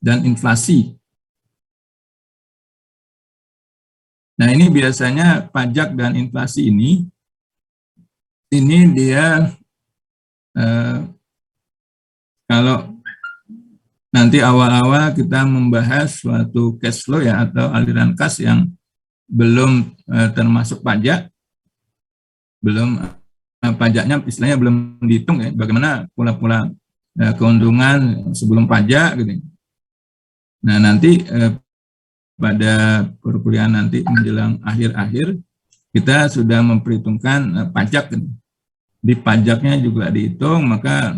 dan inflasi. Nah ini biasanya pajak dan inflasi ini dia kalau nanti awal-awal kita membahas suatu cash flow ya atau aliran kas yang belum termasuk pajak, belum pajaknya istilahnya belum dihitung ya, bagaimana pola-pola keuntungan sebelum pajak gitu. Nah nanti pada perkuliahan nanti menjelang akhir-akhir kita sudah memperhitungkan pajak gitu. Di pajaknya juga dihitung, maka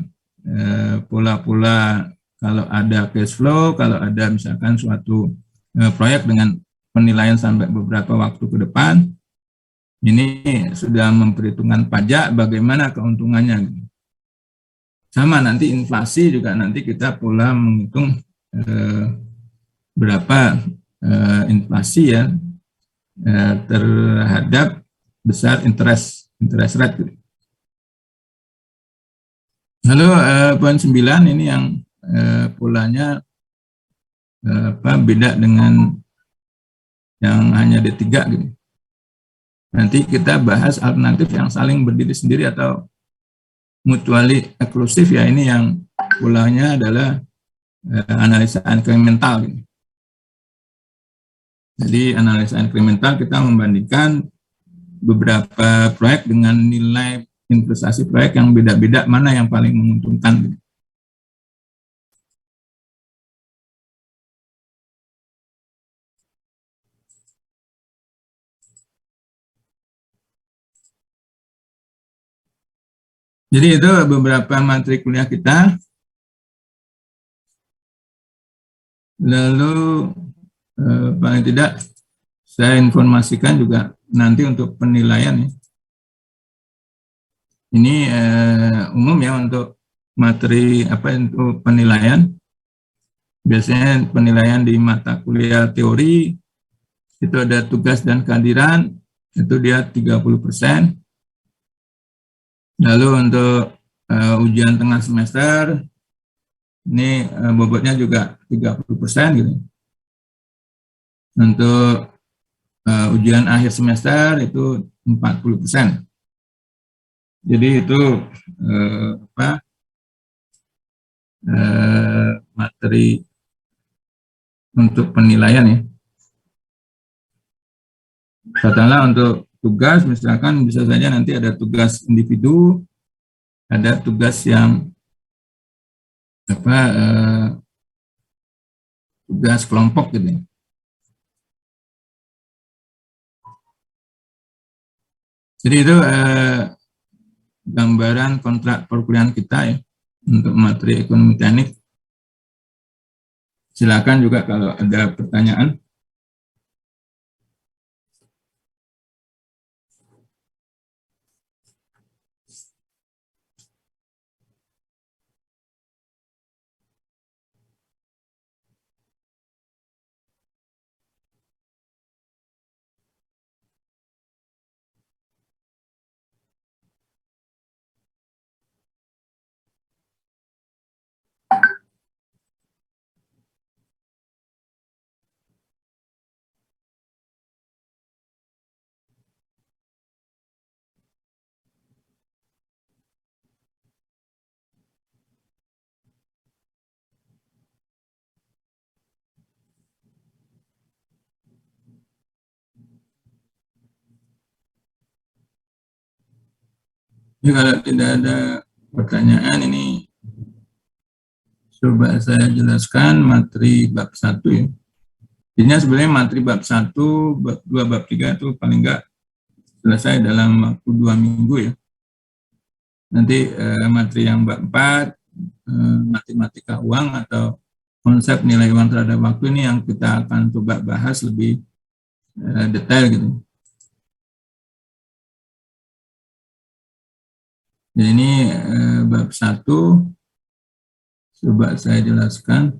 pola-pola kalau ada cash flow, kalau ada misalkan suatu proyek dengan penilaian sampai beberapa waktu ke depan, ini sudah memperhitungkan pajak, bagaimana keuntungannya. Sama nanti inflasi juga nanti kita pola menghitung berapa inflasi ya terhadap besar interest rate. Lalu poin 9 ini yang polanya beda dengan yang hanya D3 gitu. Nanti kita bahas alternatif yang saling berdiri sendiri atau mutually eksklusif ya, ini yang polanya adalah analisa inkremental gitu. Jadi analisa inkremental kita membandingkan beberapa proyek dengan nilai investasi proyek yang beda-beda, mana yang paling menguntungkan gitu. Jadi itu beberapa materi kuliah kita. Lalu paling tidak saya informasikan juga nanti untuk penilaian ya. Ini umum ya untuk materi untuk penilaian. Biasanya penilaian di mata kuliah teori itu ada tugas dan kehadiran, itu dia 30%. Lalu untuk ujian tengah semester ini bobotnya juga 30% gitu. Untuk ujian akhir semester itu 40%. Jadi itu materi untuk penilaian ya. Katakanlah untuk tugas, misalkan bisa saja nanti ada tugas individu, ada tugas yang tugas kelompok gitu ya. Jadi itu gambaran kontrak perkuliahan kita ya untuk materi ekonomi teknik. Silakan juga kalau ada pertanyaan. Jadi kalau tidak ada pertanyaan ini coba saya jelaskan materi bab 1 ya. Intinya sebenarnya materi bab 1, bab 2, bab 3 itu paling enggak selesai dalam waktu 2 minggu ya. Nanti materi yang bab 4, matematika uang atau konsep nilai uang terhadap waktu ini yang kita akan coba bahas lebih detail gitu. Jadi ini bab 1, coba saya jelaskan.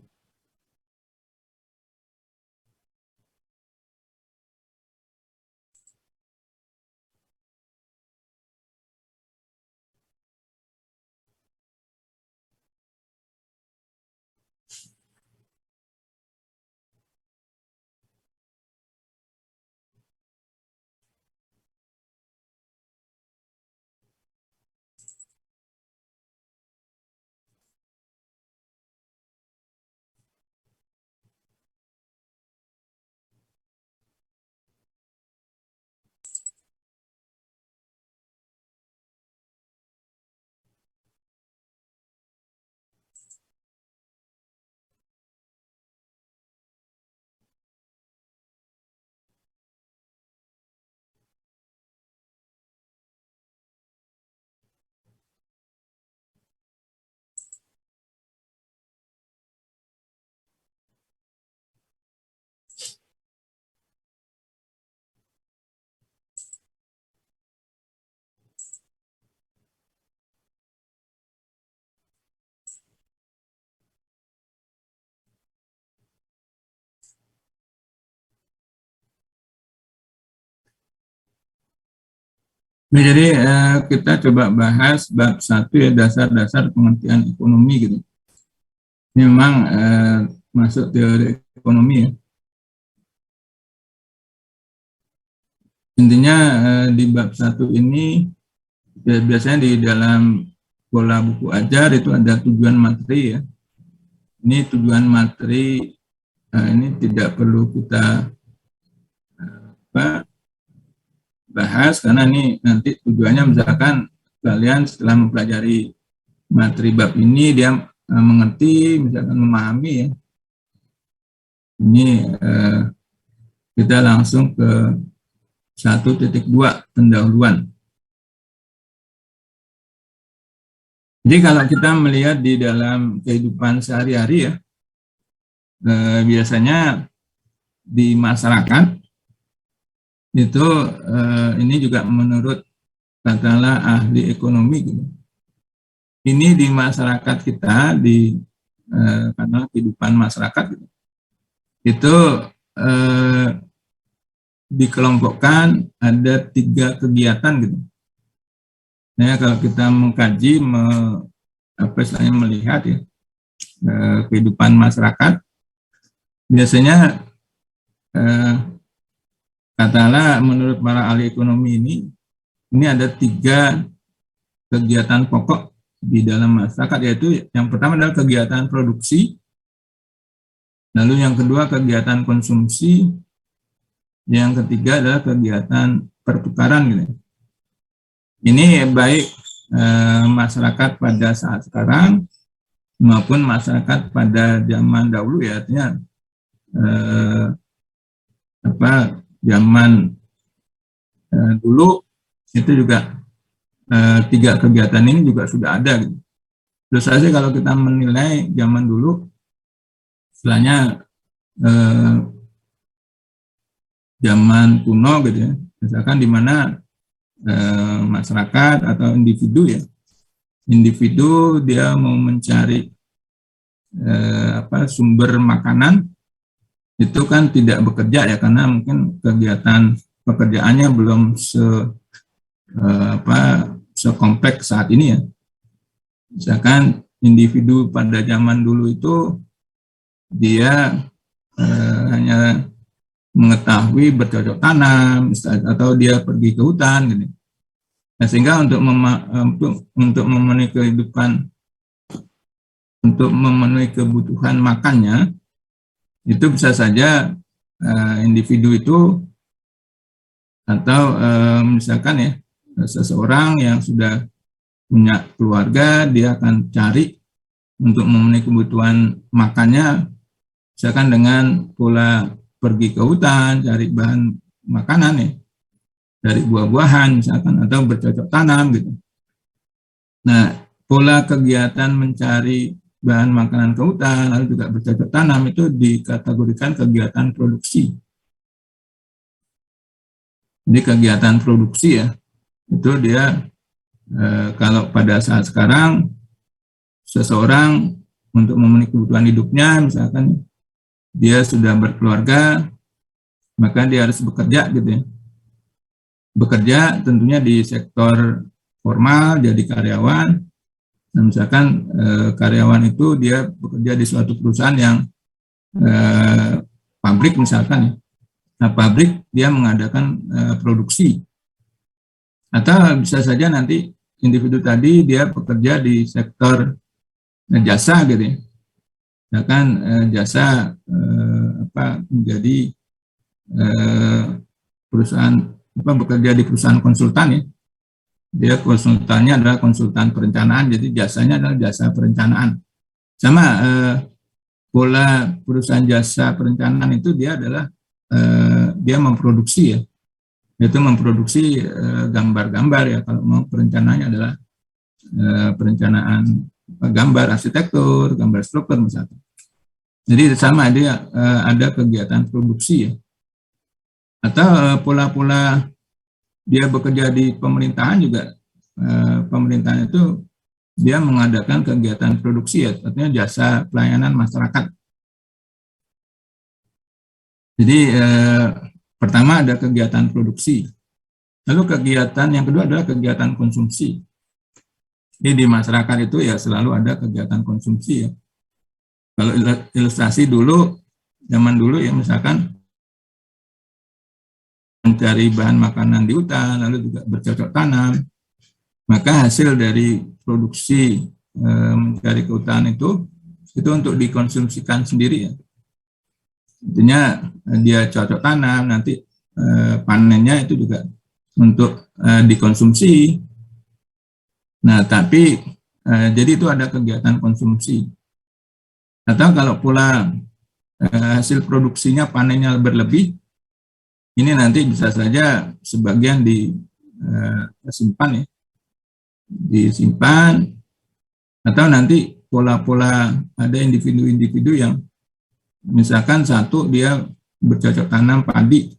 Nah, jadi kita coba bahas bab 1 ya, dasar-dasar pengertian ekonomi gitu. Ini memang masuk teori ekonomi ya. Intinya di bab 1 ini biasanya di dalam pola buku ajar itu ada tujuan materi ya. Ini tujuan materi ini tidak perlu kita bahas karena ini nanti tujuannya misalkan kalian setelah mempelajari materi bab ini dia mengerti, misalkan memahami ya. Ini kita langsung ke 1.2 pendahuluan. Jadi kalau kita melihat di dalam kehidupan sehari-hari ya, biasanya di masyarakat itu ini juga menurut katakanlah ahli ekonomi gitu. Ini di masyarakat kita di karena kehidupan masyarakat gitu, itu dikelompokkan ada 3 kegiatan gitu. Nah, kalau kita mengkaji, melihat ya kehidupan masyarakat, biasanya katakanlah menurut para ahli ekonomi ini ada 3 kegiatan pokok di dalam masyarakat, yaitu yang pertama adalah kegiatan produksi, lalu yang kedua kegiatan konsumsi, yang ketiga adalah kegiatan pertukaran gitu. Ini baik masyarakat pada saat sekarang maupun masyarakat pada zaman dahulu ya, artinya zaman dulu itu juga 3 kegiatan ini juga sudah ada gitu. Terus saja kalau kita menilai zaman dulu, istilahnya zaman kuno gitu ya, misalkan di mana masyarakat atau individu dia mau mencari sumber makanan itu kan tidak bekerja ya, karena mungkin kegiatan pekerjaannya belum sekompleks saat ini ya. Misalkan individu pada zaman dulu itu dia hanya mengetahui bercocok tanam atau dia pergi ke hutan gitu. Nah, sehingga untuk memenuhi kehidupan, untuk memenuhi kebutuhan makannya, itu bisa saja individu itu atau misalkan ya seseorang yang sudah punya keluarga, dia akan cari untuk memenuhi kebutuhan makannya, misalkan dengan pola pergi ke hutan, cari bahan makanan nih, dari buah-buahan misalkan, atau bercocok tanam gitu. Nah, pola kegiatan mencari bahan makanan ke hutan, lalu juga bercocok tanam itu dikategorikan kegiatan produksi. Jadi kegiatan produksi ya, itu dia kalau pada saat sekarang seseorang untuk memenuhi kebutuhan hidupnya, misalkan dia sudah berkeluarga, maka dia harus bekerja gitu ya. Bekerja tentunya di sektor formal, jadi karyawan. Nah, misalkan karyawan itu dia bekerja di suatu perusahaan yang pabrik misalkan ya. Nah, pabrik dia mengadakan produksi. Atau bisa saja nanti individu tadi dia bekerja di sektor jasa gitu ya. Misalkan jasa menjadi perusahaan bekerja di perusahaan konsultan ya. Dia konsultannya adalah konsultan perencanaan, jadi jasanya adalah jasa perencanaan. Sama pola perusahaan jasa perencanaan itu dia adalah dia memproduksi ya, yaitu memproduksi gambar-gambar ya. Kalau mau perencanaannya adalah perencanaan gambar arsitektur, gambar struktur misalnya. Jadi sama dia ada kegiatan produksi ya. Atau pola-pola dia bekerja di pemerintahan juga, pemerintahan itu dia mengadakan kegiatan produksi ya, artinya jasa pelayanan masyarakat. Jadi pertama ada kegiatan produksi, lalu kegiatan yang kedua adalah kegiatan konsumsi. Jadi di masyarakat itu ya selalu ada kegiatan konsumsi ya. Kalau ilustrasi dulu, zaman dulu ya misalkan mencari bahan makanan di hutan, lalu juga bercocok tanam, maka hasil dari produksi mencari ke hutan itu untuk dikonsumsikan sendiri ya. Intinya dia cocok tanam, nanti panennya itu juga untuk dikonsumsi. Nah, tapi jadi itu ada kegiatan konsumsi. Atau kalau pula hasil produksinya panennya berlebih, ini nanti bisa saja sebagian disimpan ya, disimpan, atau nanti pola-pola ada individu-individu yang misalkan satu dia bercocok tanam padi,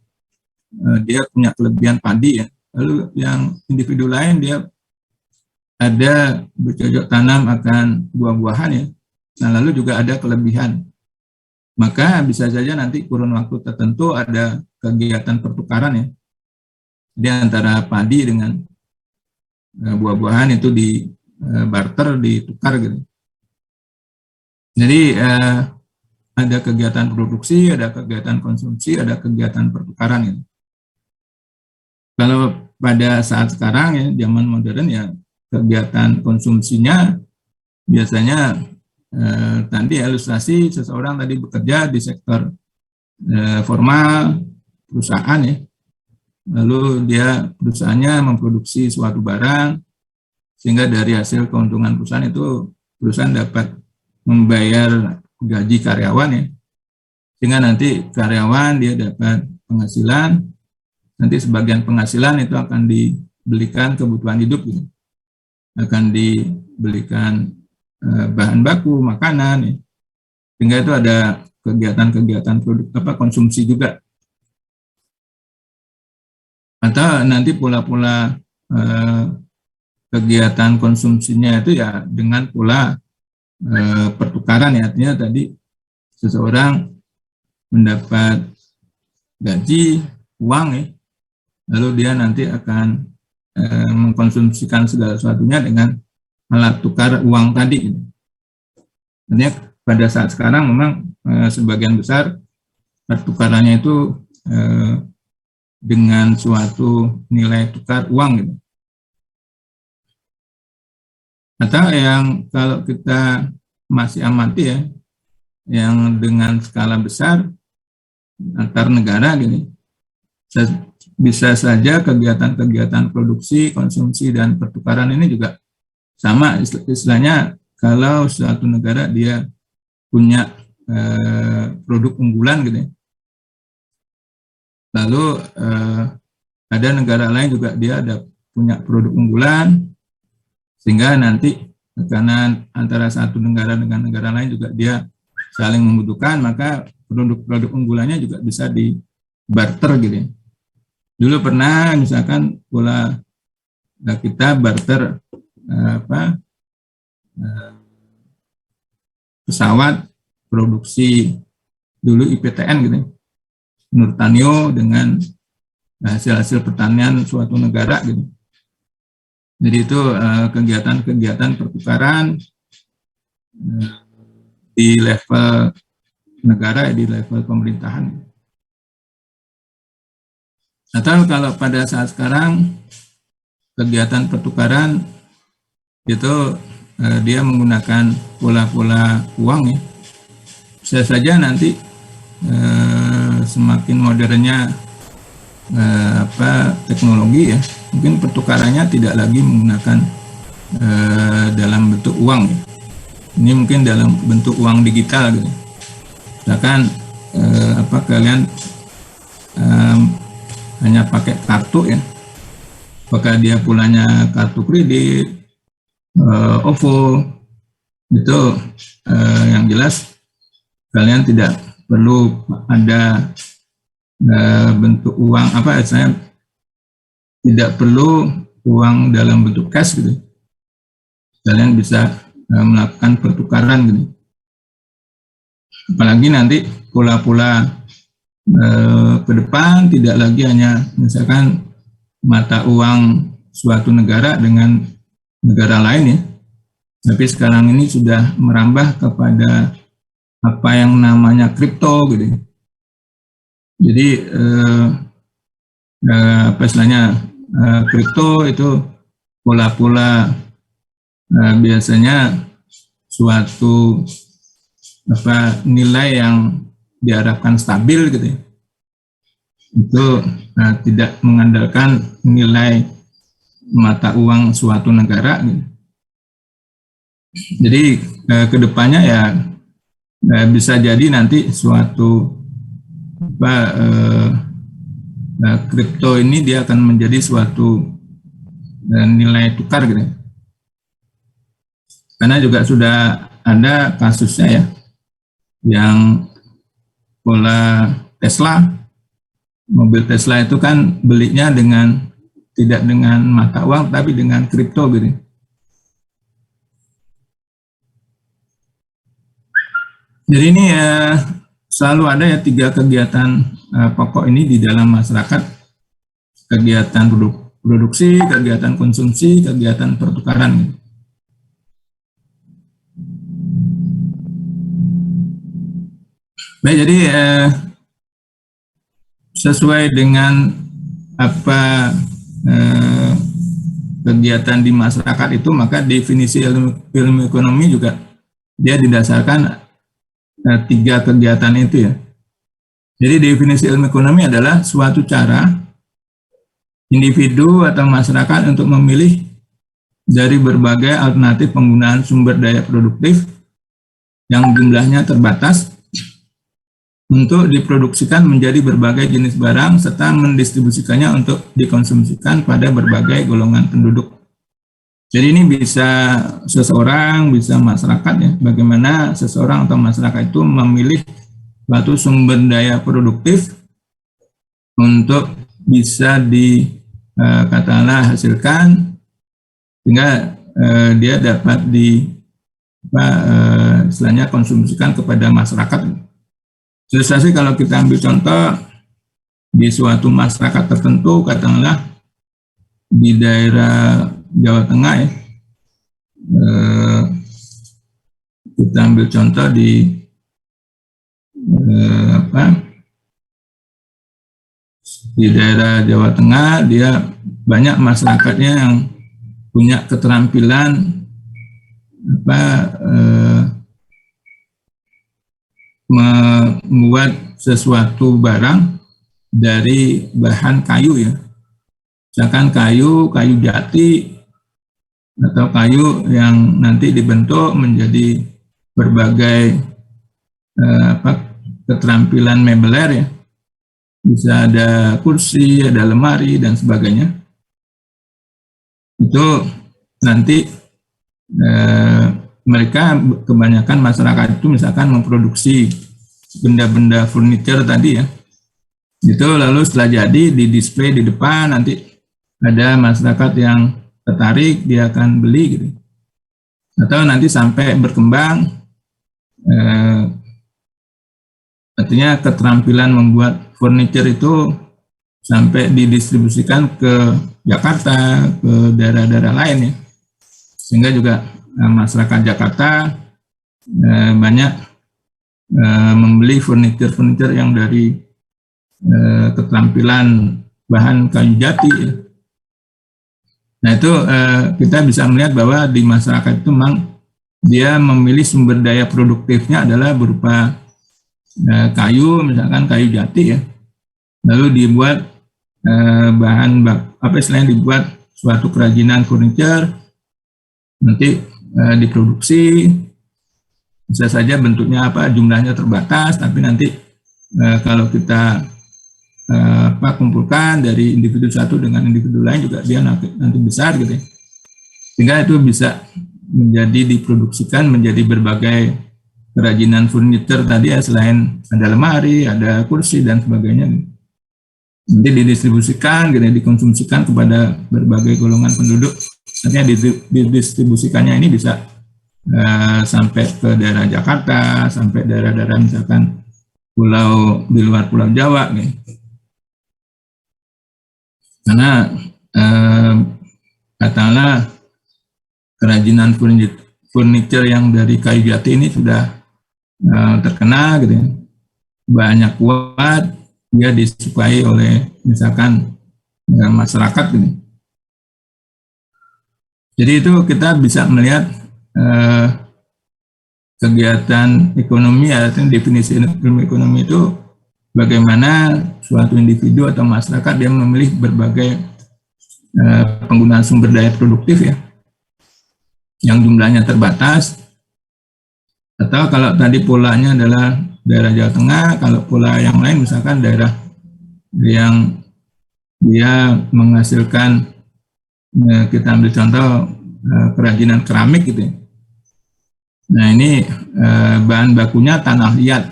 dia punya kelebihan padi ya, lalu yang individu lain dia ada bercocok tanam akan buah-buahan ya, nah lalu juga ada kelebihan. Maka bisa saja nanti kurun waktu tertentu ada kegiatan pertukaran ya. Jadi antara padi dengan buah-buahan itu di barter, ditukar gitu. Jadi ada kegiatan produksi, ada kegiatan konsumsi, ada kegiatan pertukaran gitu. Kalau pada saat sekarang ya, zaman modern ya, kegiatan konsumsinya biasanya tadi ilustrasi seseorang tadi bekerja di sektor formal perusahaan ya, lalu dia perusahaannya memproduksi suatu barang sehingga dari hasil keuntungan perusahaan itu perusahaan dapat membayar gaji karyawan ya, sehingga nanti karyawan dia dapat penghasilan, nanti sebagian penghasilan itu akan dibelikan kebutuhan hidup gitu. Akan dibelikan bahan baku, makanan, ya. Sehingga itu ada kegiatan-kegiatan produk konsumsi juga. Atau nanti pola-pola kegiatan konsumsinya itu ya dengan pola pertukaran ya, artinya tadi seseorang mendapat gaji, uang ya, lalu dia nanti akan mengkonsumsikan segala sesuatunya dengan alat tukar uang tadi. Artinya pada saat sekarang memang sebagian besar pertukarannya itu dengan suatu nilai tukar uang gitu. Atau yang kalau kita masih amati ya, yang dengan skala besar antar negara gini, bisa saja kegiatan-kegiatan produksi, konsumsi, dan pertukaran ini juga sama istilahnya kalau suatu negara dia punya produk unggulan gitu ya. Lalu ada negara lain juga dia ada punya produk unggulan, sehingga nanti karena antara satu negara dengan negara lain juga dia saling membutuhkan, maka produk-produk unggulannya juga bisa di barter gitu ya. Dulu pernah misalkan pola kita barter pesawat produksi dulu IPTN gitu ya, Nurtanio dengan hasil-hasil pertanian suatu negara gitu. Jadi itu kegiatan-kegiatan pertukaran di level negara, di level pemerintahan. Atau kalau pada saat sekarang kegiatan pertukaran itu dia menggunakan pola-pola uang ya. Bisa saja nanti semakin modernnya teknologi ya, mungkin pertukarannya tidak lagi menggunakan dalam bentuk uang ya. Ini mungkin dalam bentuk uang digital gitu. Misalkan kalian hanya pakai kartu ya, apakah dia pulanya kartu kredit, OVO, itu yang jelas kalian tidak perlu ada bentuk uang saya tidak perlu uang dalam bentuk cash gitu. Kalian bisa melakukan pertukaran gitu. Apalagi nanti pola-pola ke depan tidak lagi hanya misalkan mata uang suatu negara dengan negara lain ya, tapi sekarang ini sudah merambah kepada apa yang namanya kripto gitu. Jadi istilahnya kripto itu pola-pola biasanya suatu nilai yang diharapkan stabil gitu ya. Itu tidak mengandalkan nilai mata uang suatu negara gitu. Jadi kedepannya ya bisa jadi nanti suatu kripto ini dia akan menjadi suatu nilai tukar gitu. Karena juga sudah ada kasusnya ya, yang pola Tesla, mobil Tesla itu kan belinya tidak dengan mata uang tapi dengan kripto gitu. Jadi ini selalu ada ya 3 kegiatan pokok ini di dalam masyarakat: kegiatan produksi, kegiatan konsumsi, kegiatan pertukaran. Baik, jadi sesuai dengan apa kegiatan di masyarakat itu, maka definisi ilmu ekonomi juga dia didasarkan 3 kegiatan itu ya. Jadi definisi ilmu ekonomi adalah suatu cara individu atau masyarakat untuk memilih dari berbagai alternatif penggunaan sumber daya produktif yang jumlahnya terbatas untuk diproduksikan menjadi berbagai jenis barang serta mendistribusikannya untuk dikonsumsikan pada berbagai golongan penduduk. Jadi ini bisa seseorang, bisa masyarakat ya, bagaimana seseorang atau masyarakat itu memilih suatu sumber daya produktif untuk bisa katakanlah hasilkan sehingga dia dapat istilahnya konsumsikan kepada masyarakat. Ilustrasi kalau kita ambil contoh di suatu masyarakat tertentu, katakanlah di daerah Jawa Tengah ya, kita ambil contoh di di daerah Jawa Tengah, dia banyak masyarakatnya yang punya keterampilan membuat sesuatu barang dari bahan kayu ya. Misalkan kayu jati atau kayu yang nanti dibentuk menjadi berbagai keterampilan mebeler ya. Bisa ada kursi, ada lemari dan sebagainya. Itu nanti mereka kebanyakan masyarakat itu misalkan memproduksi benda-benda furniture tadi ya. Itu lalu setelah jadi di display di depan, nanti ada masyarakat yang tertarik, dia akan beli gitu. Atau nanti sampai berkembang, artinya keterampilan membuat furniture itu sampai didistribusikan ke Jakarta, ke daerah-daerah lain ya. Sehingga juga masyarakat Jakarta banyak membeli furniture yang dari keterampilan bahan kayu jati ya. Nah itu kita bisa melihat bahwa di masyarakat itu memang dia memilih sumber daya produktifnya adalah berupa kayu, misalkan kayu jati ya. Lalu dibuat bahan istilahnya dibuat suatu kerajinan furniture, nanti diproduksi, bisa saja bentuknya apa, jumlahnya terbatas, tapi nanti kalau kita kumpulkan dari individu satu dengan individu lain juga dia nanti besar gitu ya. Sehingga itu bisa menjadi diproduksikan menjadi berbagai kerajinan furniture tadi ya, selain ada lemari, ada kursi dan sebagainya. Nanti didistribusikan, gitu, dikonsumsikan kepada berbagai golongan penduduk. Artinya didistribusikannya ini bisa sampai ke daerah Jakarta, sampai daerah-daerah misalkan pulau di luar Pulau Jawa, gitu. Karena katakanlah kerajinan furniture yang dari kayu jati ini sudah terkenal gitu ya. Banyak kuat, dia disukai oleh misalkan masyarakat gitu. Jadi itu kita bisa melihat kegiatan ekonomi, artinya definisi ekonomi itu bagaimana suatu individu atau masyarakat dia memilih berbagai penggunaan sumber daya produktif ya, yang jumlahnya terbatas. Atau kalau tadi polanya adalah daerah Jawa Tengah, kalau pola yang lain misalkan daerah yang dia menghasilkan, kita ambil contoh kerajinan keramik gitu ya. Nah ini bahan bakunya tanah liat.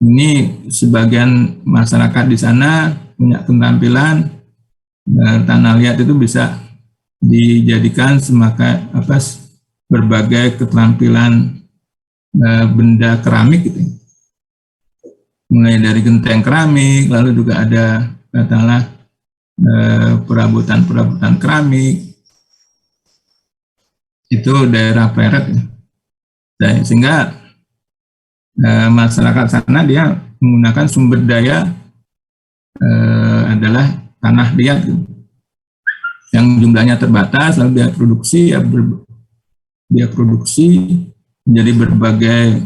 Ini sebagian masyarakat di sana punya keterampilan tanah liat itu bisa dijadikan berbagai keterampilan benda keramik gitu. Mulai dari genteng keramik, lalu juga ada katakanlah perabotan keramik. Itu daerah Pleret ya. Sehingga masyarakat sana dia menggunakan sumber daya adalah tanah liat gitu, yang jumlahnya terbatas, lalu dia produksi menjadi berbagai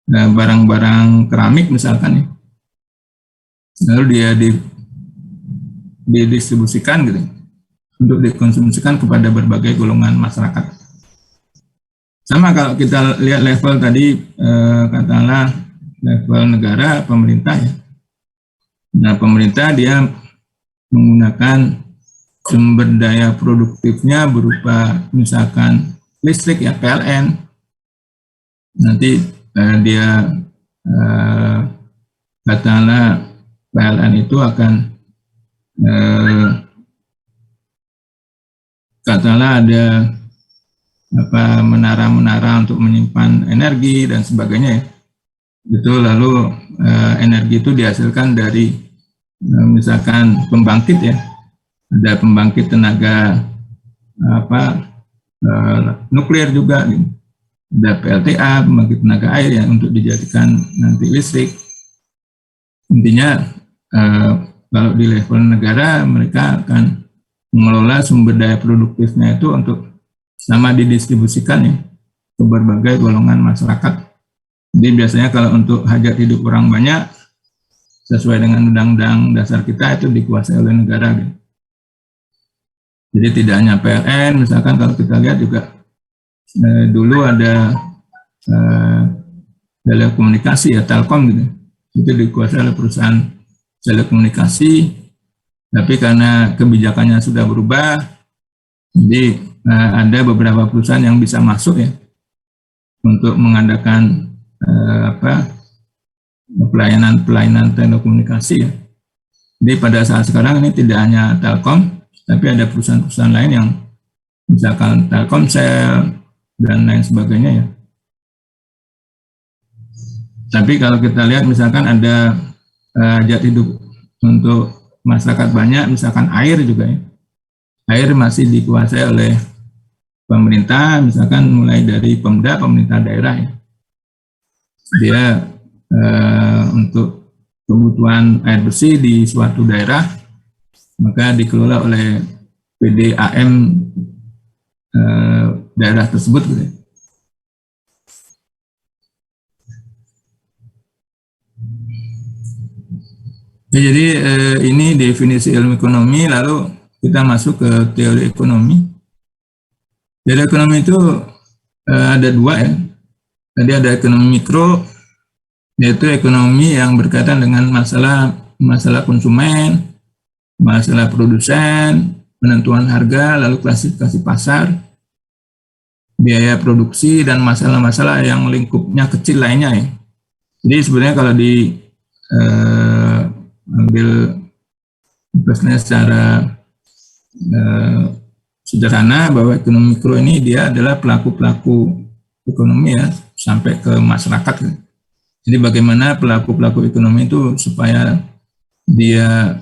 barang-barang keramik misalkan ya, lalu dia didistribusikan gitu untuk dikonsumsikan kepada berbagai golongan masyarakat. Sama kalau kita lihat level tadi, katakanlah level negara, pemerintah ya. Nah, pemerintah dia menggunakan sumber daya produktifnya berupa misalkan listrik ya, PLN. Nanti dia katakanlah PLN itu akan katakanlah ada menara-menara untuk menyimpan energi dan sebagainya ya. Itu lalu energi itu dihasilkan dari misalkan pembangkit ya. Ada pembangkit tenaga nuklir juga gitu. Ada PLTA, pembangkit tenaga air ya, untuk dijadikan nanti listrik. Intinya kalau di level negara mereka akan mengelola sumber daya produktifnya itu untuk sama didistribusikan ya ke berbagai golongan masyarakat. Jadi biasanya kalau untuk hajat hidup orang banyak sesuai dengan undang-undang dasar kita itu dikuasai oleh negara gitu. Jadi tidak hanya PLN, misalkan kalau kita lihat juga dulu ada telekomunikasi ya, Telkom gitu. Itu dikuasai oleh perusahaan telekomunikasi, tapi karena kebijakannya sudah berubah, jadi ada beberapa perusahaan yang bisa masuk ya untuk mengadakan pelayanan telekomunikasi ya. Jadi pada saat sekarang ini tidak hanya Telkom, tapi ada perusahaan-perusahaan lain yang misalkan Telkomsel dan lain sebagainya ya. Tapi kalau kita lihat misalkan ada hajat hidup untuk masyarakat banyak, misalkan air juga ya. Air masih dikuasai oleh pemerintah, misalkan mulai dari Pemda, pemerintah daerah ya. Dia untuk kebutuhan air bersih di suatu daerah, maka dikelola oleh PDAM daerah tersebut gitu ya. Jadi ini definisi ilmu ekonomi, lalu kita masuk ke teori ekonomi. Teori ekonomi itu ada dua ya. Tadi ada ekonomi mikro, yaitu ekonomi yang berkaitan dengan masalah konsumen, masalah produsen, penentuan harga, lalu klasifikasi pasar, biaya produksi, dan masalah-masalah yang lingkupnya kecil lainnya ya. Jadi sebenarnya kalau di ambil secara sederhana bahwa ekonomi mikro ini dia adalah pelaku-pelaku ekonomi ya sampai ke masyarakat. Jadi bagaimana pelaku-pelaku ekonomi itu supaya dia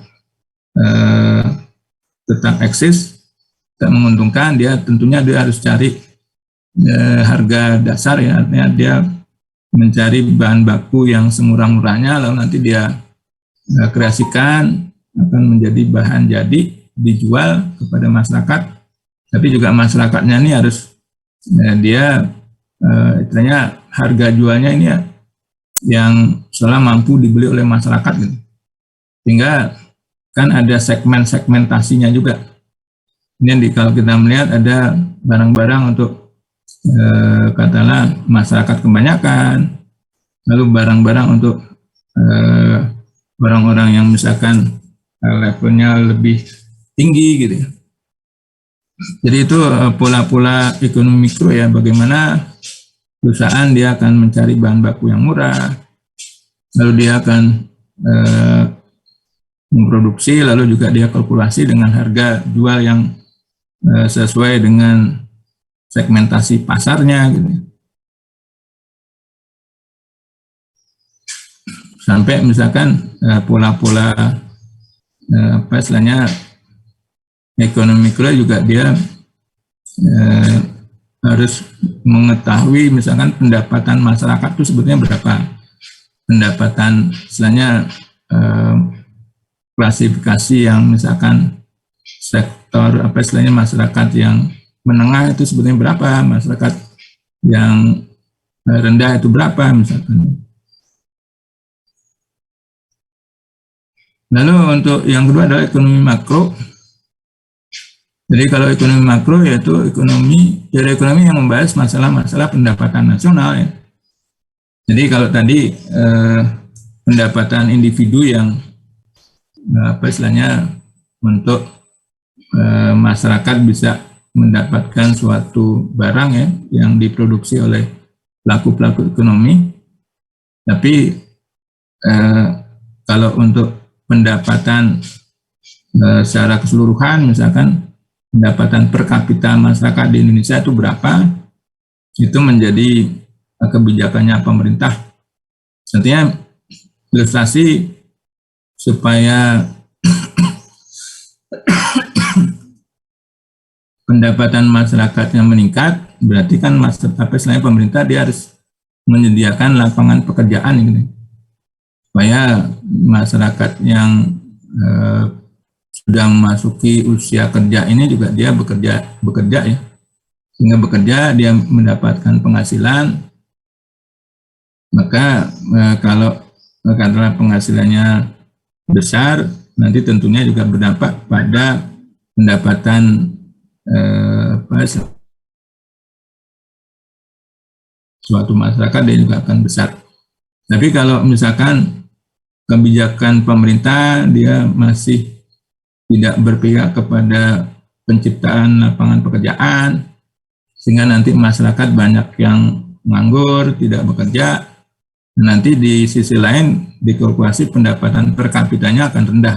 tetap eksis, tetap menguntungkan, dia tentunya dia harus cari harga dasar ya, artinya dia mencari bahan baku yang semurah-murahnya, lalu nanti dia kreasikan akan menjadi bahan jadi dijual kepada masyarakat, tapi juga masyarakatnya ini harus dia istilahnya harga jualnya ini ya yang seolah mampu dibeli oleh masyarakat gitu. Sehingga kan ada segmentasinya juga. Ini kalau kita melihat ada barang-barang untuk katakanlah masyarakat kebanyakan, lalu barang-barang untuk orang-orang yang misalkan levelnya lebih tinggi gitu ya. Jadi itu pola-pola ekonomi mikro ya, bagaimana perusahaan dia akan mencari bahan baku yang murah, lalu dia akan memproduksi, lalu juga dia kalkulasi dengan harga jual yang sesuai dengan segmentasi pasarnya gitu. Sampai misalkan pola-pola apa istilahnya ekonomi mikro juga dia harus mengetahui misalkan pendapatan masyarakat itu sebetulnya berapa, pendapatan istilahnya klasifikasi yang misalkan sektor apa istilahnya masyarakat yang menengah itu sebetulnya berapa, masyarakat yang rendah itu berapa misalkan. Lalu untuk yang kedua adalah ekonomi makro. Jadi kalau ekonomi makro yaitu teori ekonomi yang membahas masalah-masalah pendapatan nasional ya. Jadi kalau tadi pendapatan individu yang apa istilahnya untuk masyarakat bisa mendapatkan suatu barang ya yang diproduksi oleh pelaku-pelaku ekonomi. Tapi kalau untuk pendapatan secara keseluruhan, misalkan pendapatan per kapita masyarakat di Indonesia itu berapa, itu menjadi kebijakannya pemerintah. Artinya ilustrasi supaya pendapatan masyarakatnya meningkat, berarti kan selain pemerintah dia harus menyediakan lapangan pekerjaan gitu. Supaya masyarakat yang sudah memasuki usia kerja ini juga dia bekerja ya, sehingga bekerja dia mendapatkan penghasilan, maka kalau katakanlah penghasilannya besar, nanti tentunya juga berdampak pada pendapatan apa, suatu masyarakat dia juga akan besar. Tapi kalau misalkan kebijakan pemerintah dia masih tidak berpihak kepada penciptaan lapangan pekerjaan, sehingga nanti masyarakat banyak yang nganggur, tidak bekerja, nanti di sisi lain dikalkulasi pendapatan per kapitanya akan rendah.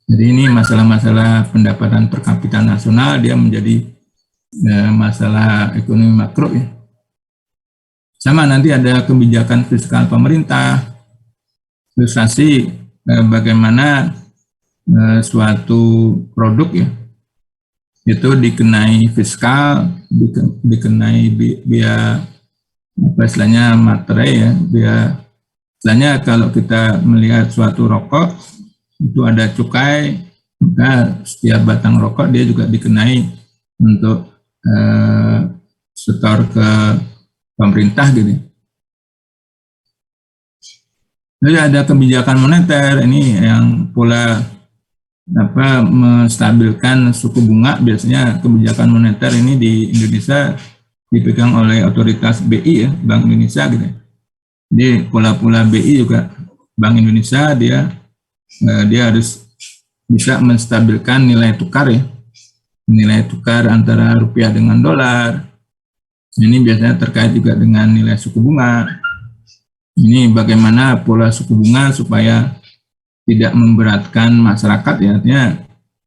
Jadi ini masalah-masalah pendapatan per kapita nasional dia menjadi masalah ekonomi makro ya. Sama nanti ada kebijakan fiskal pemerintah, ilustrasi bagaimana suatu produk ya itu dikenai fiskal, dikenai biaya apa istilahnya materai ya, biaya istilahnya kalau kita melihat suatu rokok itu ada cukai, maka setiap batang rokok dia juga dikenai untuk setor ke pemerintah gitu. Jadi ada kebijakan moneter ini yang pula apa menstabilkan suku bunga. Biasanya kebijakan moneter ini di Indonesia dipegang oleh otoritas BI ya, Bank Indonesia gitu. Jadi pula BI juga Bank Indonesia dia harus bisa menstabilkan nilai tukar ya, nilai tukar antara rupiah dengan dolar. Ini biasanya terkait juga dengan nilai suku bunga. Ini bagaimana pola suku bunga supaya tidak memberatkan masyarakat ya, artinya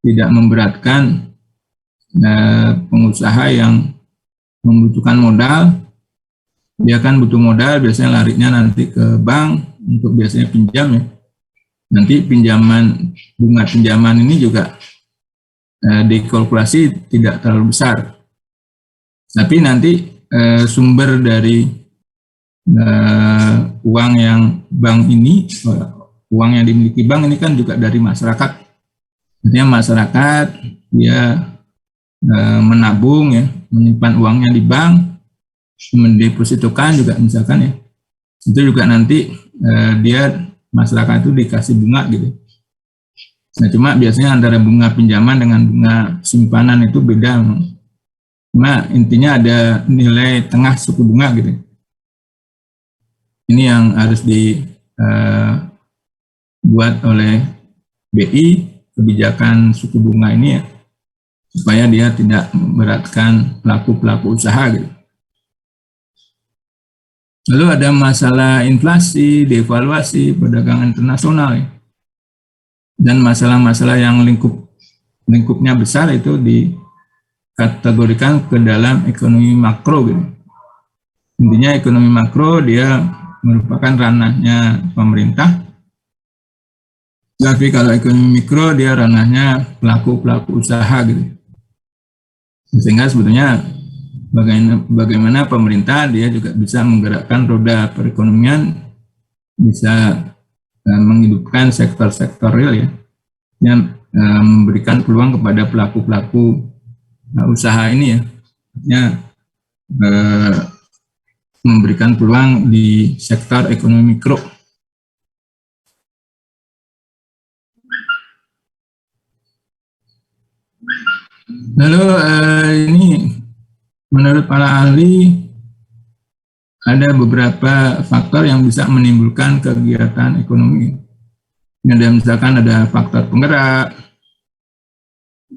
tidak memberatkan pengusaha yang membutuhkan modal. Dia kan butuh modal, biasanya larinya nanti ke bank untuk biasanya pinjam ya. Nanti bunga pinjaman ini juga dikalkulasi tidak terlalu besar. Tapi nanti sumber dari uang yang bank ini, uang yang dimiliki bank ini kan juga dari masyarakat. Artinya masyarakat dia menabung ya, menyimpan uangnya di bank, mendepositokan juga misalkan ya. Itu juga nanti masyarakat itu dikasih bunga gitu. Nah cuma biasanya antara bunga pinjaman dengan bunga simpanan itu beda. Cuma intinya ada nilai tengah suku bunga gitu. Ini yang harus dibuat oleh BI, kebijakan suku bunga ini ya, supaya dia tidak memberatkan pelaku-pelaku usaha gitu. Lalu ada masalah inflasi, devaluasi, perdagangan internasional ya. Dan masalah-masalah yang lingkupnya besar itu dikategorikan ke dalam ekonomi makro gitu. Intinya ekonomi makro dia merupakan ranahnya pemerintah. Tapi kalau ekonomi mikro dia ranahnya pelaku-pelaku usaha gitu. Sehingga sebetulnya bagaimana pemerintah dia juga bisa menggerakkan roda perekonomian, bisa menghidupkan sektor-sektor real ya, yang memberikan peluang kepada pelaku-pelaku usaha ini ya, memberikan peluang di sektor ekonomi mikro. Lalu ini menurut para ahli ada beberapa faktor yang bisa menimbulkan kegiatan ekonomi. Ada misalkan ada faktor penggerak.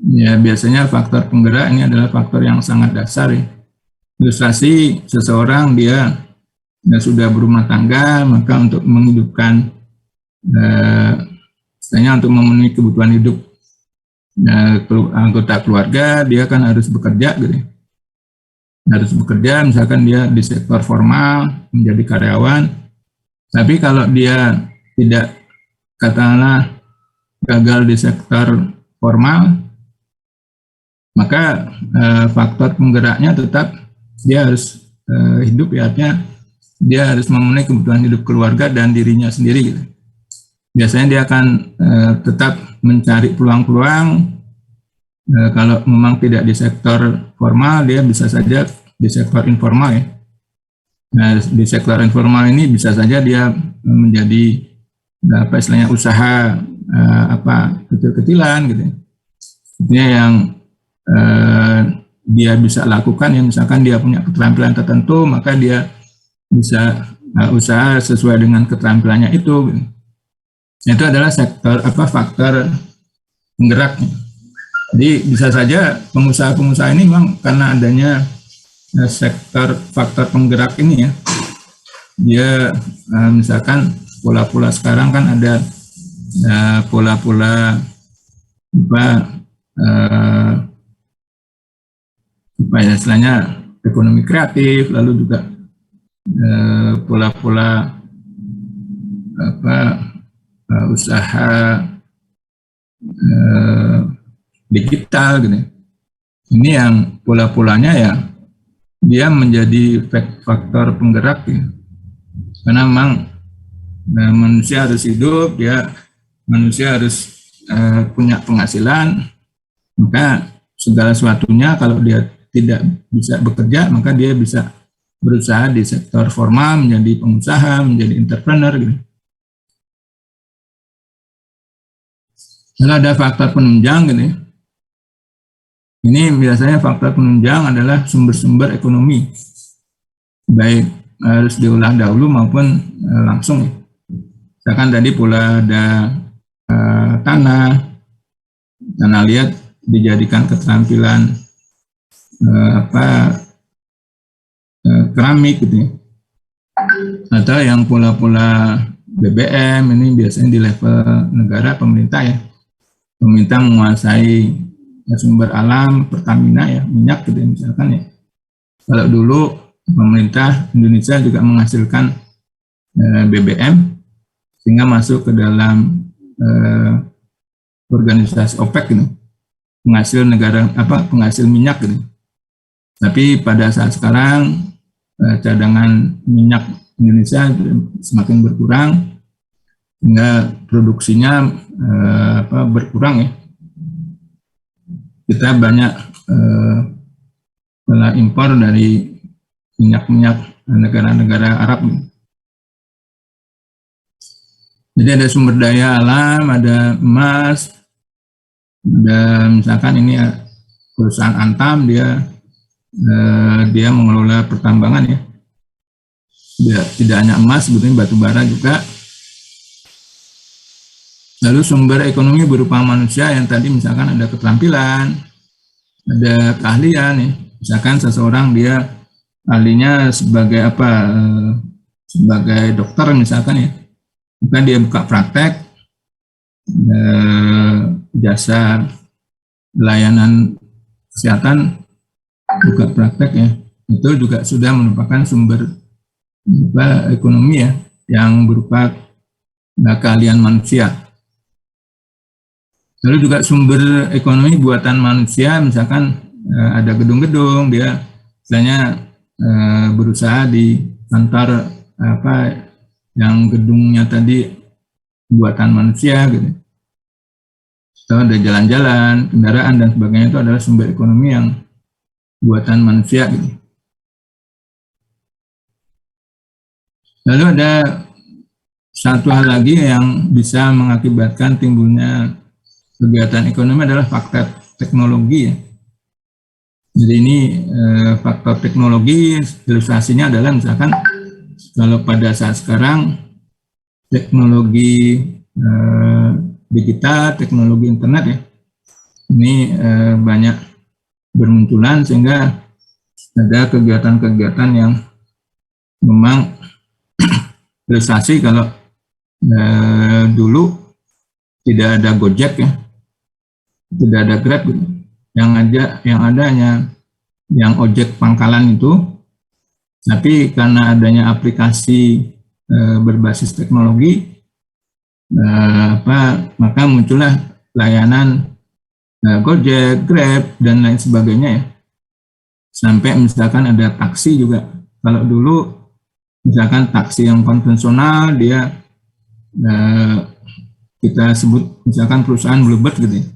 Ya biasanya faktor penggerak ini adalah faktor yang sangat dasar ya. Ilustrasi seseorang dia sudah berumah tangga, maka untuk menghidupkan misalnya untuk memenuhi kebutuhan hidup anggota keluarga, dia kan harus bekerja gitu. Harus bekerja, misalkan dia di sektor formal menjadi karyawan, tapi kalau dia tidak katakanlah gagal di sektor formal, maka faktor penggeraknya tetap dia harus hidup ya, artinya dia harus memenuhi kebutuhan hidup keluarga dan dirinya sendiri gitu. Biasanya dia akan tetap mencari peluang-peluang. Kalau memang tidak di sektor formal, dia bisa saja di sektor informal ya. Nah, di sektor informal ini bisa saja dia menjadi apa istilahnya usaha apa kecil-kecilan gitu. Artinya yang dia bisa lakukan, ya misalkan dia punya keterampilan tertentu, maka dia bisa usaha sesuai dengan keterampilannya itu. Itu adalah faktor penggerak. Jadi bisa saja pengusaha-pengusaha ini memang karena adanya faktor penggerak ini ya, dia misalkan pola-pola sekarang kan ada pola-pola istilahnya ekonomi kreatif, lalu juga pola-pola usaha digital gitu. Ini yang pola-polanya ya dia menjadi faktor penggerak ya. Karena memang manusia harus hidup, ya manusia harus punya penghasilan, maka segala sesuatunya kalau dia tidak bisa bekerja, maka dia bisa berusaha di sektor formal, menjadi pengusaha, menjadi entrepreneur gitu. Lalu ada faktor penunjang gitu ya. Ini biasanya faktor penunjang adalah sumber-sumber ekonomi, baik harus diolah dahulu maupun langsung. Misalkan tadi pula ada tanah liat dijadikan keterampilan keramik gitu ya. Atau yang pola-pola BBM ini biasanya di level negara, pemerintah ya. Pemerintah menguasai sumber alam, Pertamina ya, minyak gitu ya, misalkan ya. Kalau dulu pemerintah Indonesia juga menghasilkan BBM sehingga masuk ke dalam organisasi OPEC gitu, penghasil minyak gitu. Tapi pada saat sekarang cadangan minyak Indonesia semakin berkurang sehingga produksinya berkurang ya. Kita banyak impor dari minyak-minyak negara-negara Arab. Jadi ada sumber daya alam, ada emas, ada misalkan ini perusahaan Antam, dia mengelola pertambangan ya. Dia tidak hanya emas, sebetulnya batu bara juga. Lalu sumber ekonomi berupa manusia yang tadi misalkan ada keterampilan, ada keahlian ya. Misalkan seseorang dia ahlinya sebagai sebagai dokter misalkan ya. Maka dia buka praktek jasa layanan kesehatan, buka praktek ya. Itu juga sudah merupakan sumber ekonomi ya yang berupa keahlian manusia. Lalu juga sumber ekonomi buatan manusia, misalkan ada gedung-gedung, dia misalnya berusaha di kantor yang gedungnya tadi buatan manusia gitu. Atau ada jalan-jalan, kendaraan dan sebagainya, itu adalah sumber ekonomi yang buatan manusia gitu. Lalu ada satu hal lagi yang bisa mengakibatkan timbulnya kegiatan ekonomi adalah faktor teknologi ya. Jadi ini faktor teknologi, ilustrasinya adalah misalkan kalau pada saat sekarang teknologi digital, teknologi internet ya, ini banyak bermunculan sehingga ada kegiatan-kegiatan yang memang ilustrasi kalau dulu tidak ada Gojek ya, tidak ada Grab gitu. Yang ada hanya yang ojek pangkalan itu, tapi karena adanya aplikasi berbasis teknologi, maka muncullah layanan Gojek, Grab dan lain sebagainya ya. Sampai misalkan ada taksi juga. Kalau dulu misalkan taksi yang konvensional dia kita sebut misalkan perusahaan Bluebird gitu ya.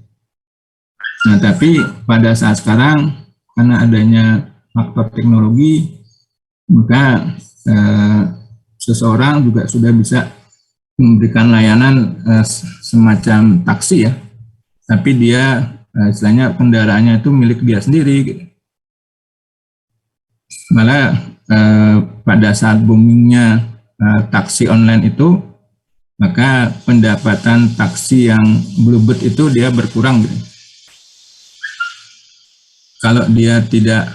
Nah, tapi pada saat sekarang karena adanya faktor teknologi, maka seseorang juga sudah bisa memberikan layanan semacam taksi ya, tapi dia istilahnya kendaraannya itu milik dia sendiri gitu. Malah pada saat boomingnya taksi online itu, maka pendapatan taksi yang bluebird itu dia berkurang gitu. Kalau dia tidak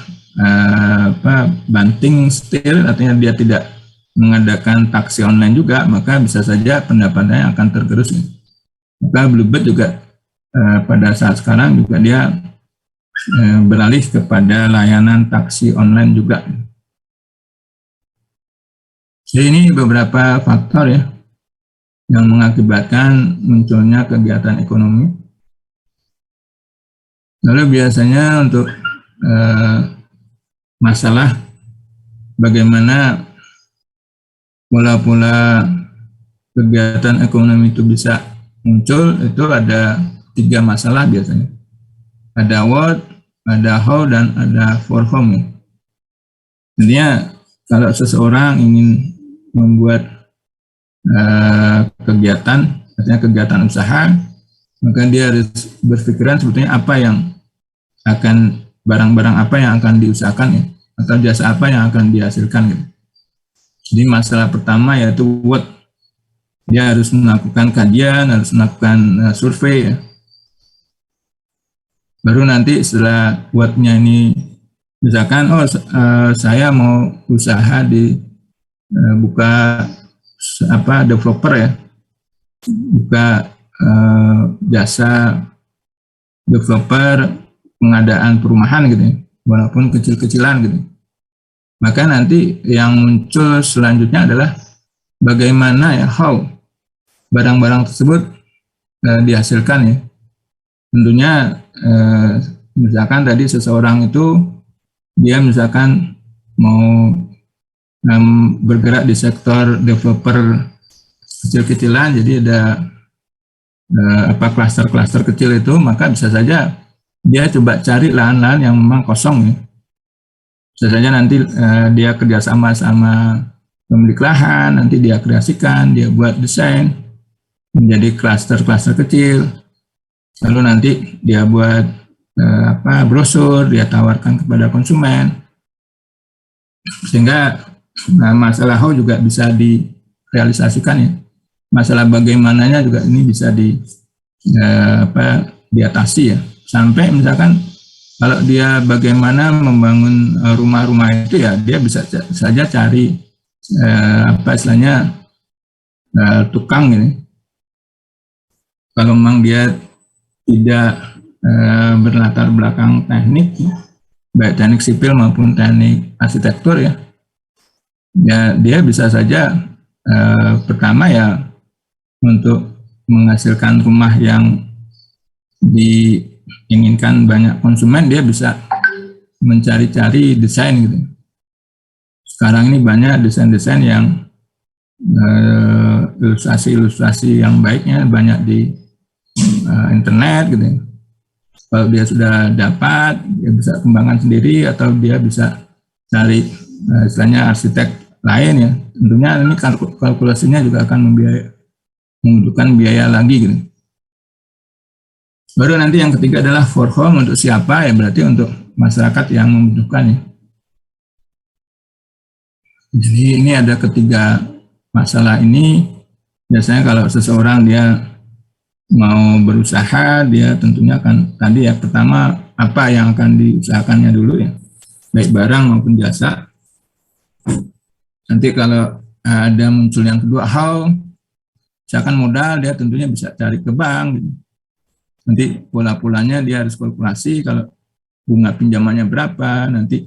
banting setir, artinya dia tidak mengadakan taksi online juga, maka bisa saja pendapatannya akan tergerus. Maka bluebird juga pada saat sekarang juga dia beralih kepada layanan taksi online juga. Jadi ini beberapa faktor ya yang mengakibatkan munculnya kegiatan ekonomi. Lalu biasanya untuk masalah bagaimana pola-pola kegiatan ekonomi itu bisa muncul, itu ada 3 masalah biasanya. Ada what, ada how, dan ada for whom. Intinya kalau seseorang ingin membuat kegiatan, artinya kegiatan usaha, maka dia harus berpikiran sebetulnya apa yang akan, barang-barang apa yang akan diusahakan ya, atau jasa apa yang akan dihasilkan gitu. Jadi masalah pertama yaitu what. Dia harus melakukan kajian, harus melakukan survei ya. Baru nanti setelah what-nya ini, misalkan saya mau usaha di buka developer ya, buka jasa developer pengadaan perumahan gitu ya, walaupun kecil-kecilan gitu. Maka nanti yang muncul selanjutnya adalah bagaimana ya, how barang-barang tersebut dihasilkan ya. Tentunya misalkan tadi seseorang itu dia misalkan mau bergerak di sektor developer kecil-kecilan, jadi ada klaster-klaster kecil itu, maka bisa saja dia coba cari lahan-lahan yang memang kosong ya. Bisa saja nanti dia kerjasama sama pemilik lahan, nanti dia kreasikan, dia buat desain menjadi klaster-klaster kecil, lalu nanti dia buat brosur, dia tawarkan kepada konsumen, sehingga masalah how juga bisa direalisasikan ya. Masalah bagaimananya juga ini bisa diatasi ya. Sampai misalkan kalau dia bagaimana membangun rumah-rumah itu ya, dia bisa saja cari tukang ini. Kalau memang dia tidak berlatar belakang teknik, baik teknik sipil maupun teknik arsitektur ya, dia bisa saja pertama ya, untuk menghasilkan rumah yang diinginkan banyak konsumen, dia bisa mencari-cari desain gitu. Sekarang ini banyak desain-desain yang ilustrasi-ilustrasi yang baiknya banyak di internet gitu. Kalau dia sudah dapat, dia bisa kembangkan sendiri atau dia bisa cari istilahnya arsitek lain ya. Tentunya ini kalkulasinya juga akan membutuhkan biaya lagi gitu. Baru nanti yang ketiga adalah for whom, untuk siapa ya, berarti untuk masyarakat yang membutuhkannya. Jadi ini ada ketiga masalah ini. Biasanya kalau seseorang dia mau berusaha, dia tentunya akan tadi ya, pertama apa yang akan diusahakannya dulu ya, baik barang maupun jasa. Nanti kalau ada muncul yang kedua, how, misalkan modal, dia tentunya bisa cari ke bank gitu. Nanti pola-polanya dia harus kalkulasi, kalau bunga pinjamannya berapa, nanti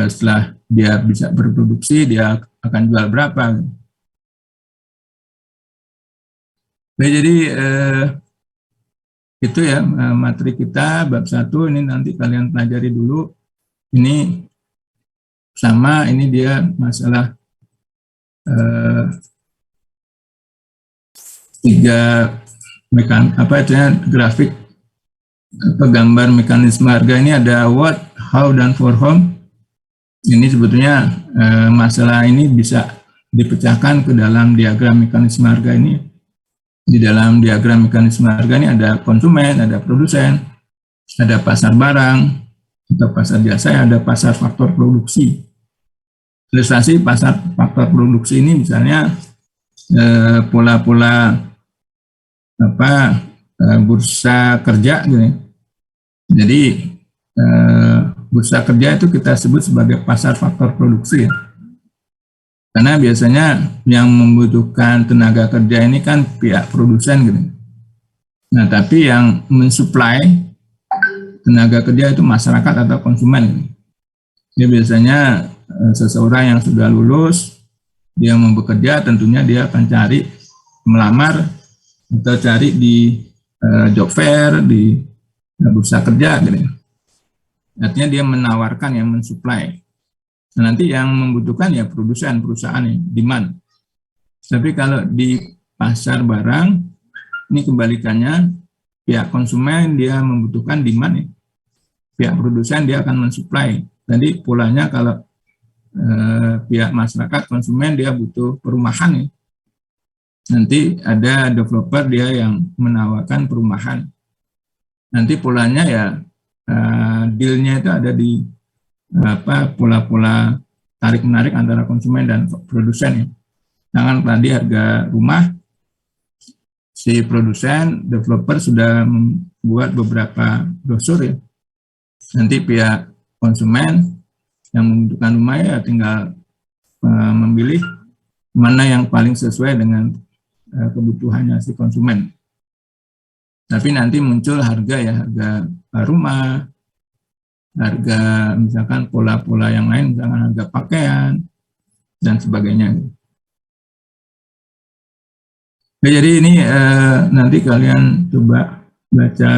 setelah dia bisa berproduksi, dia akan jual berapa. Nah, jadi itu ya materi kita bab 1 ini, nanti kalian pelajari dulu. Ini sama, ini dia masalah 3 grafik gambar mekanisme harga. Ini ada what, how, dan for whom. Ini sebetulnya masalah ini bisa dipecahkan ke dalam diagram mekanisme harga ini. Di dalam diagram mekanisme harga ini ada konsumen, ada produsen, ada pasar barang atau pasar jasa, ada pasar faktor produksi. Ilustrasi pasar faktor produksi ini misalnya pola-pola bursa kerja gitu. Jadi bursa kerja itu kita sebut sebagai pasar faktor produksi. Karena biasanya yang membutuhkan tenaga kerja ini kan pihak produsen gitu. Nah, tapi yang mensuplai tenaga kerja itu masyarakat atau konsumen gitu. Dia biasanya seseorang yang sudah lulus, dia mau bekerja, tentunya dia akan cari, melamar atau cari di job fair, di bursa kerja gitu. Artinya dia menawarkan, yang mensuplai. Nah, nanti yang membutuhkan ya produsen, perusahaan, demand. Tapi kalau di pasar barang, ini kebalikannya, pihak konsumen dia membutuhkan demand, pihak produsen dia akan mensuplai. Jadi polanya kalau pihak masyarakat, konsumen dia butuh perumahan, nanti ada developer dia yang menawarkan perumahan. Nanti polanya ya dealnya itu ada di pola-pola tarik-menarik antara konsumen dan produsen. Jangan tadi harga rumah, si produsen, developer sudah membuat beberapa brosur ya. Nanti pihak konsumen yang membutuhkan rumah ya tinggal memilih mana yang paling sesuai dengan kebutuhannya si konsumen. Tapi nanti muncul harga ya, harga rumah, harga misalkan pola-pola yang lain, misalkan harga pakaian dan sebagainya. Nah, jadi ini nanti kalian coba baca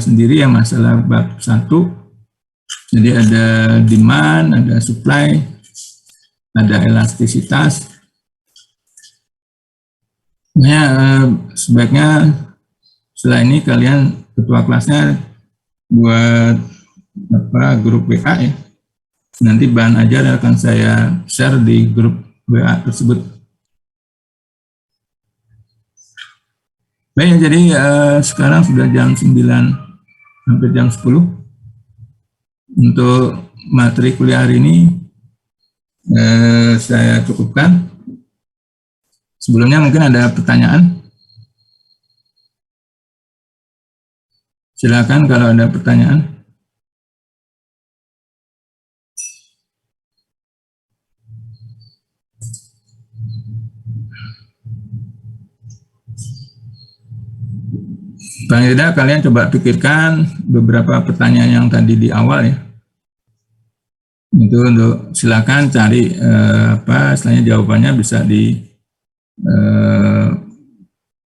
sendiri ya masalah bab 1. Jadi ada demand, ada supply, ada elastisitas. Nah, sebaiknya setelah ini kalian ketua kelasnya buat grup WA ya. Nanti bahan ajar akan saya share di grup WA tersebut. Baik, jadi sekarang sudah jam 9 hampir jam 10. Untuk materi kuliah hari ini saya cukupkan. Sebelumnya mungkin ada pertanyaan. Silakan kalau ada pertanyaan. Paling tidak kalian coba pikirkan beberapa pertanyaan yang tadi di awal ya. Itu untuk silakan cari istilahnya jawabannya bisa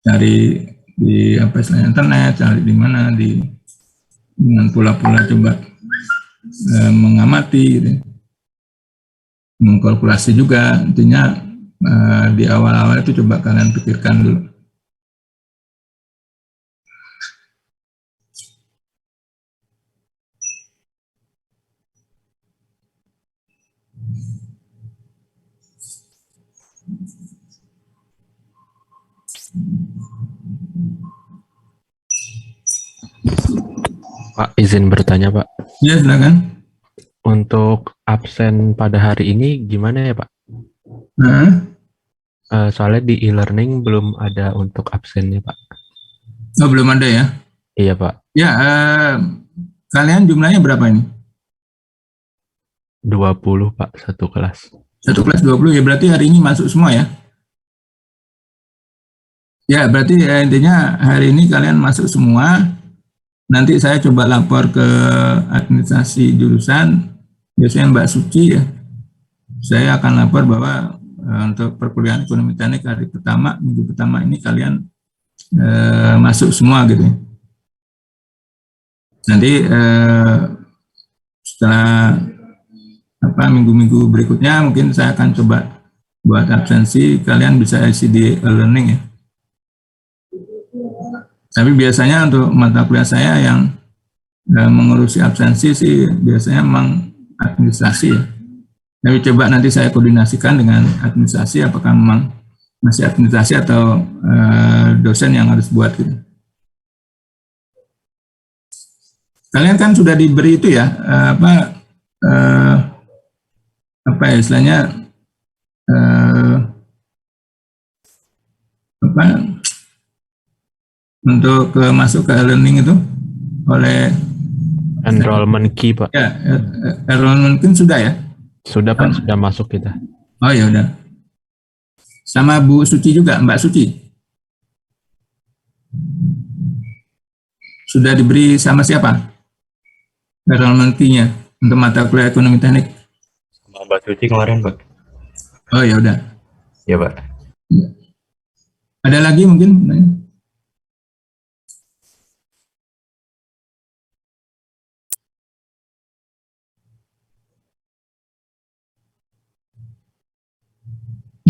cari di istilahnya internet, cari di mana dengan pola-pola coba mengamati gitu. Mengkalkulasi juga, intinya di awal-awal itu coba kalian pikirkan dulu. Pak, izin bertanya, Pak. Ya, silakan. Untuk absen pada hari ini gimana ya, Pak? Soalnya di e-learning belum ada untuk absennya, Pak. Oh, belum ada ya? Iya, Pak. Ya, kalian jumlahnya berapa ini? 20, Pak, satu kelas. Satu kelas 20, ya berarti hari ini masuk semua ya? Ya, berarti intinya hari ini kalian masuk semua. Nanti saya coba lapor ke administrasi jurusan, biasanya Mbak Suci ya. Saya akan lapor bahwa untuk perkuliahan ekonomi teknik hari pertama, minggu pertama ini kalian masuk semua gitu. Nanti setelah minggu-minggu berikutnya mungkin saya akan coba buat absensi, kalian bisa isi di e-learning ya. Tapi biasanya untuk mata kuliah saya yang mengurusi absensi sih biasanya memang administrasi ya. Tapi coba nanti saya koordinasikan dengan administrasi apakah memang masih administrasi atau dosen yang harus buat gitu. Kalian kan sudah diberi itu ya, apa ya istilahnya, apa untuk masuk ke e-learning itu oleh Enrollment key, Pak. ya, enrollment mungkin sudah ya? Sudah, Pak, sudah masuk kita. Oh ya udah. Sama Bu Suci juga, Mbak Suci. Sudah diberi sama siapa? Enrollment key-nya untuk mata kuliah ekonomi teknik. Sama Mbak Suci kemarin, Pak. Oh ya udah. Ya, Pak. Ada lagi mungkin?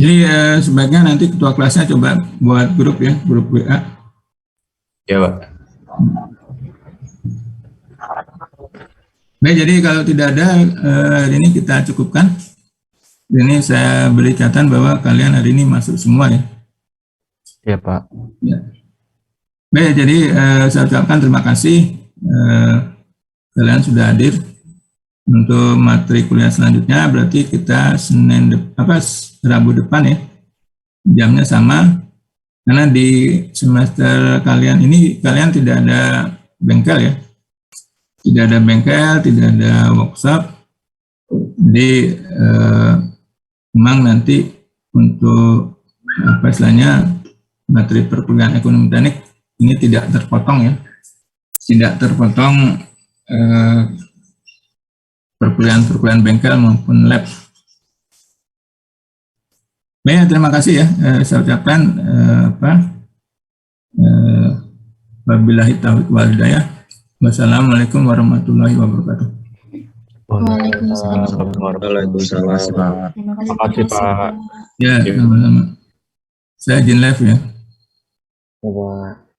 Jadi sebaiknya nanti ketua kelasnya coba buat grup ya, grup WA. Ya, Pak. Baik, jadi kalau tidak ada hari ini kita cukupkan. Ini saya beri catatan bahwa kalian hari ini masuk semua ya. Ya, Pak. Ya. Baik, jadi saya ucapkan terima kasih kalian sudah hadir untuk materi kuliah selanjutnya. Berarti kita Rabu depan ya, jamnya sama. Karena di semester kalian ini kalian tidak ada bengkel ya, tidak ada bengkel, tidak ada workshop. Jadi memang nanti untuk apa istilahnya materi perkuliahan ekonomi teknik ini tidak terpotong ya, tidak terpotong perkuliahan bengkel maupun lab. Baik, terima kasih ya. Saya ucapkan wabillahi taufiq wal hidayah. Wassalamualaikum warahmatullahi wabarakatuh. Waalaikumsalam. Waalaikumsalam. Terima Terima kasih, Pak. Ya, sama-sama. Saya izin live ya. Pak.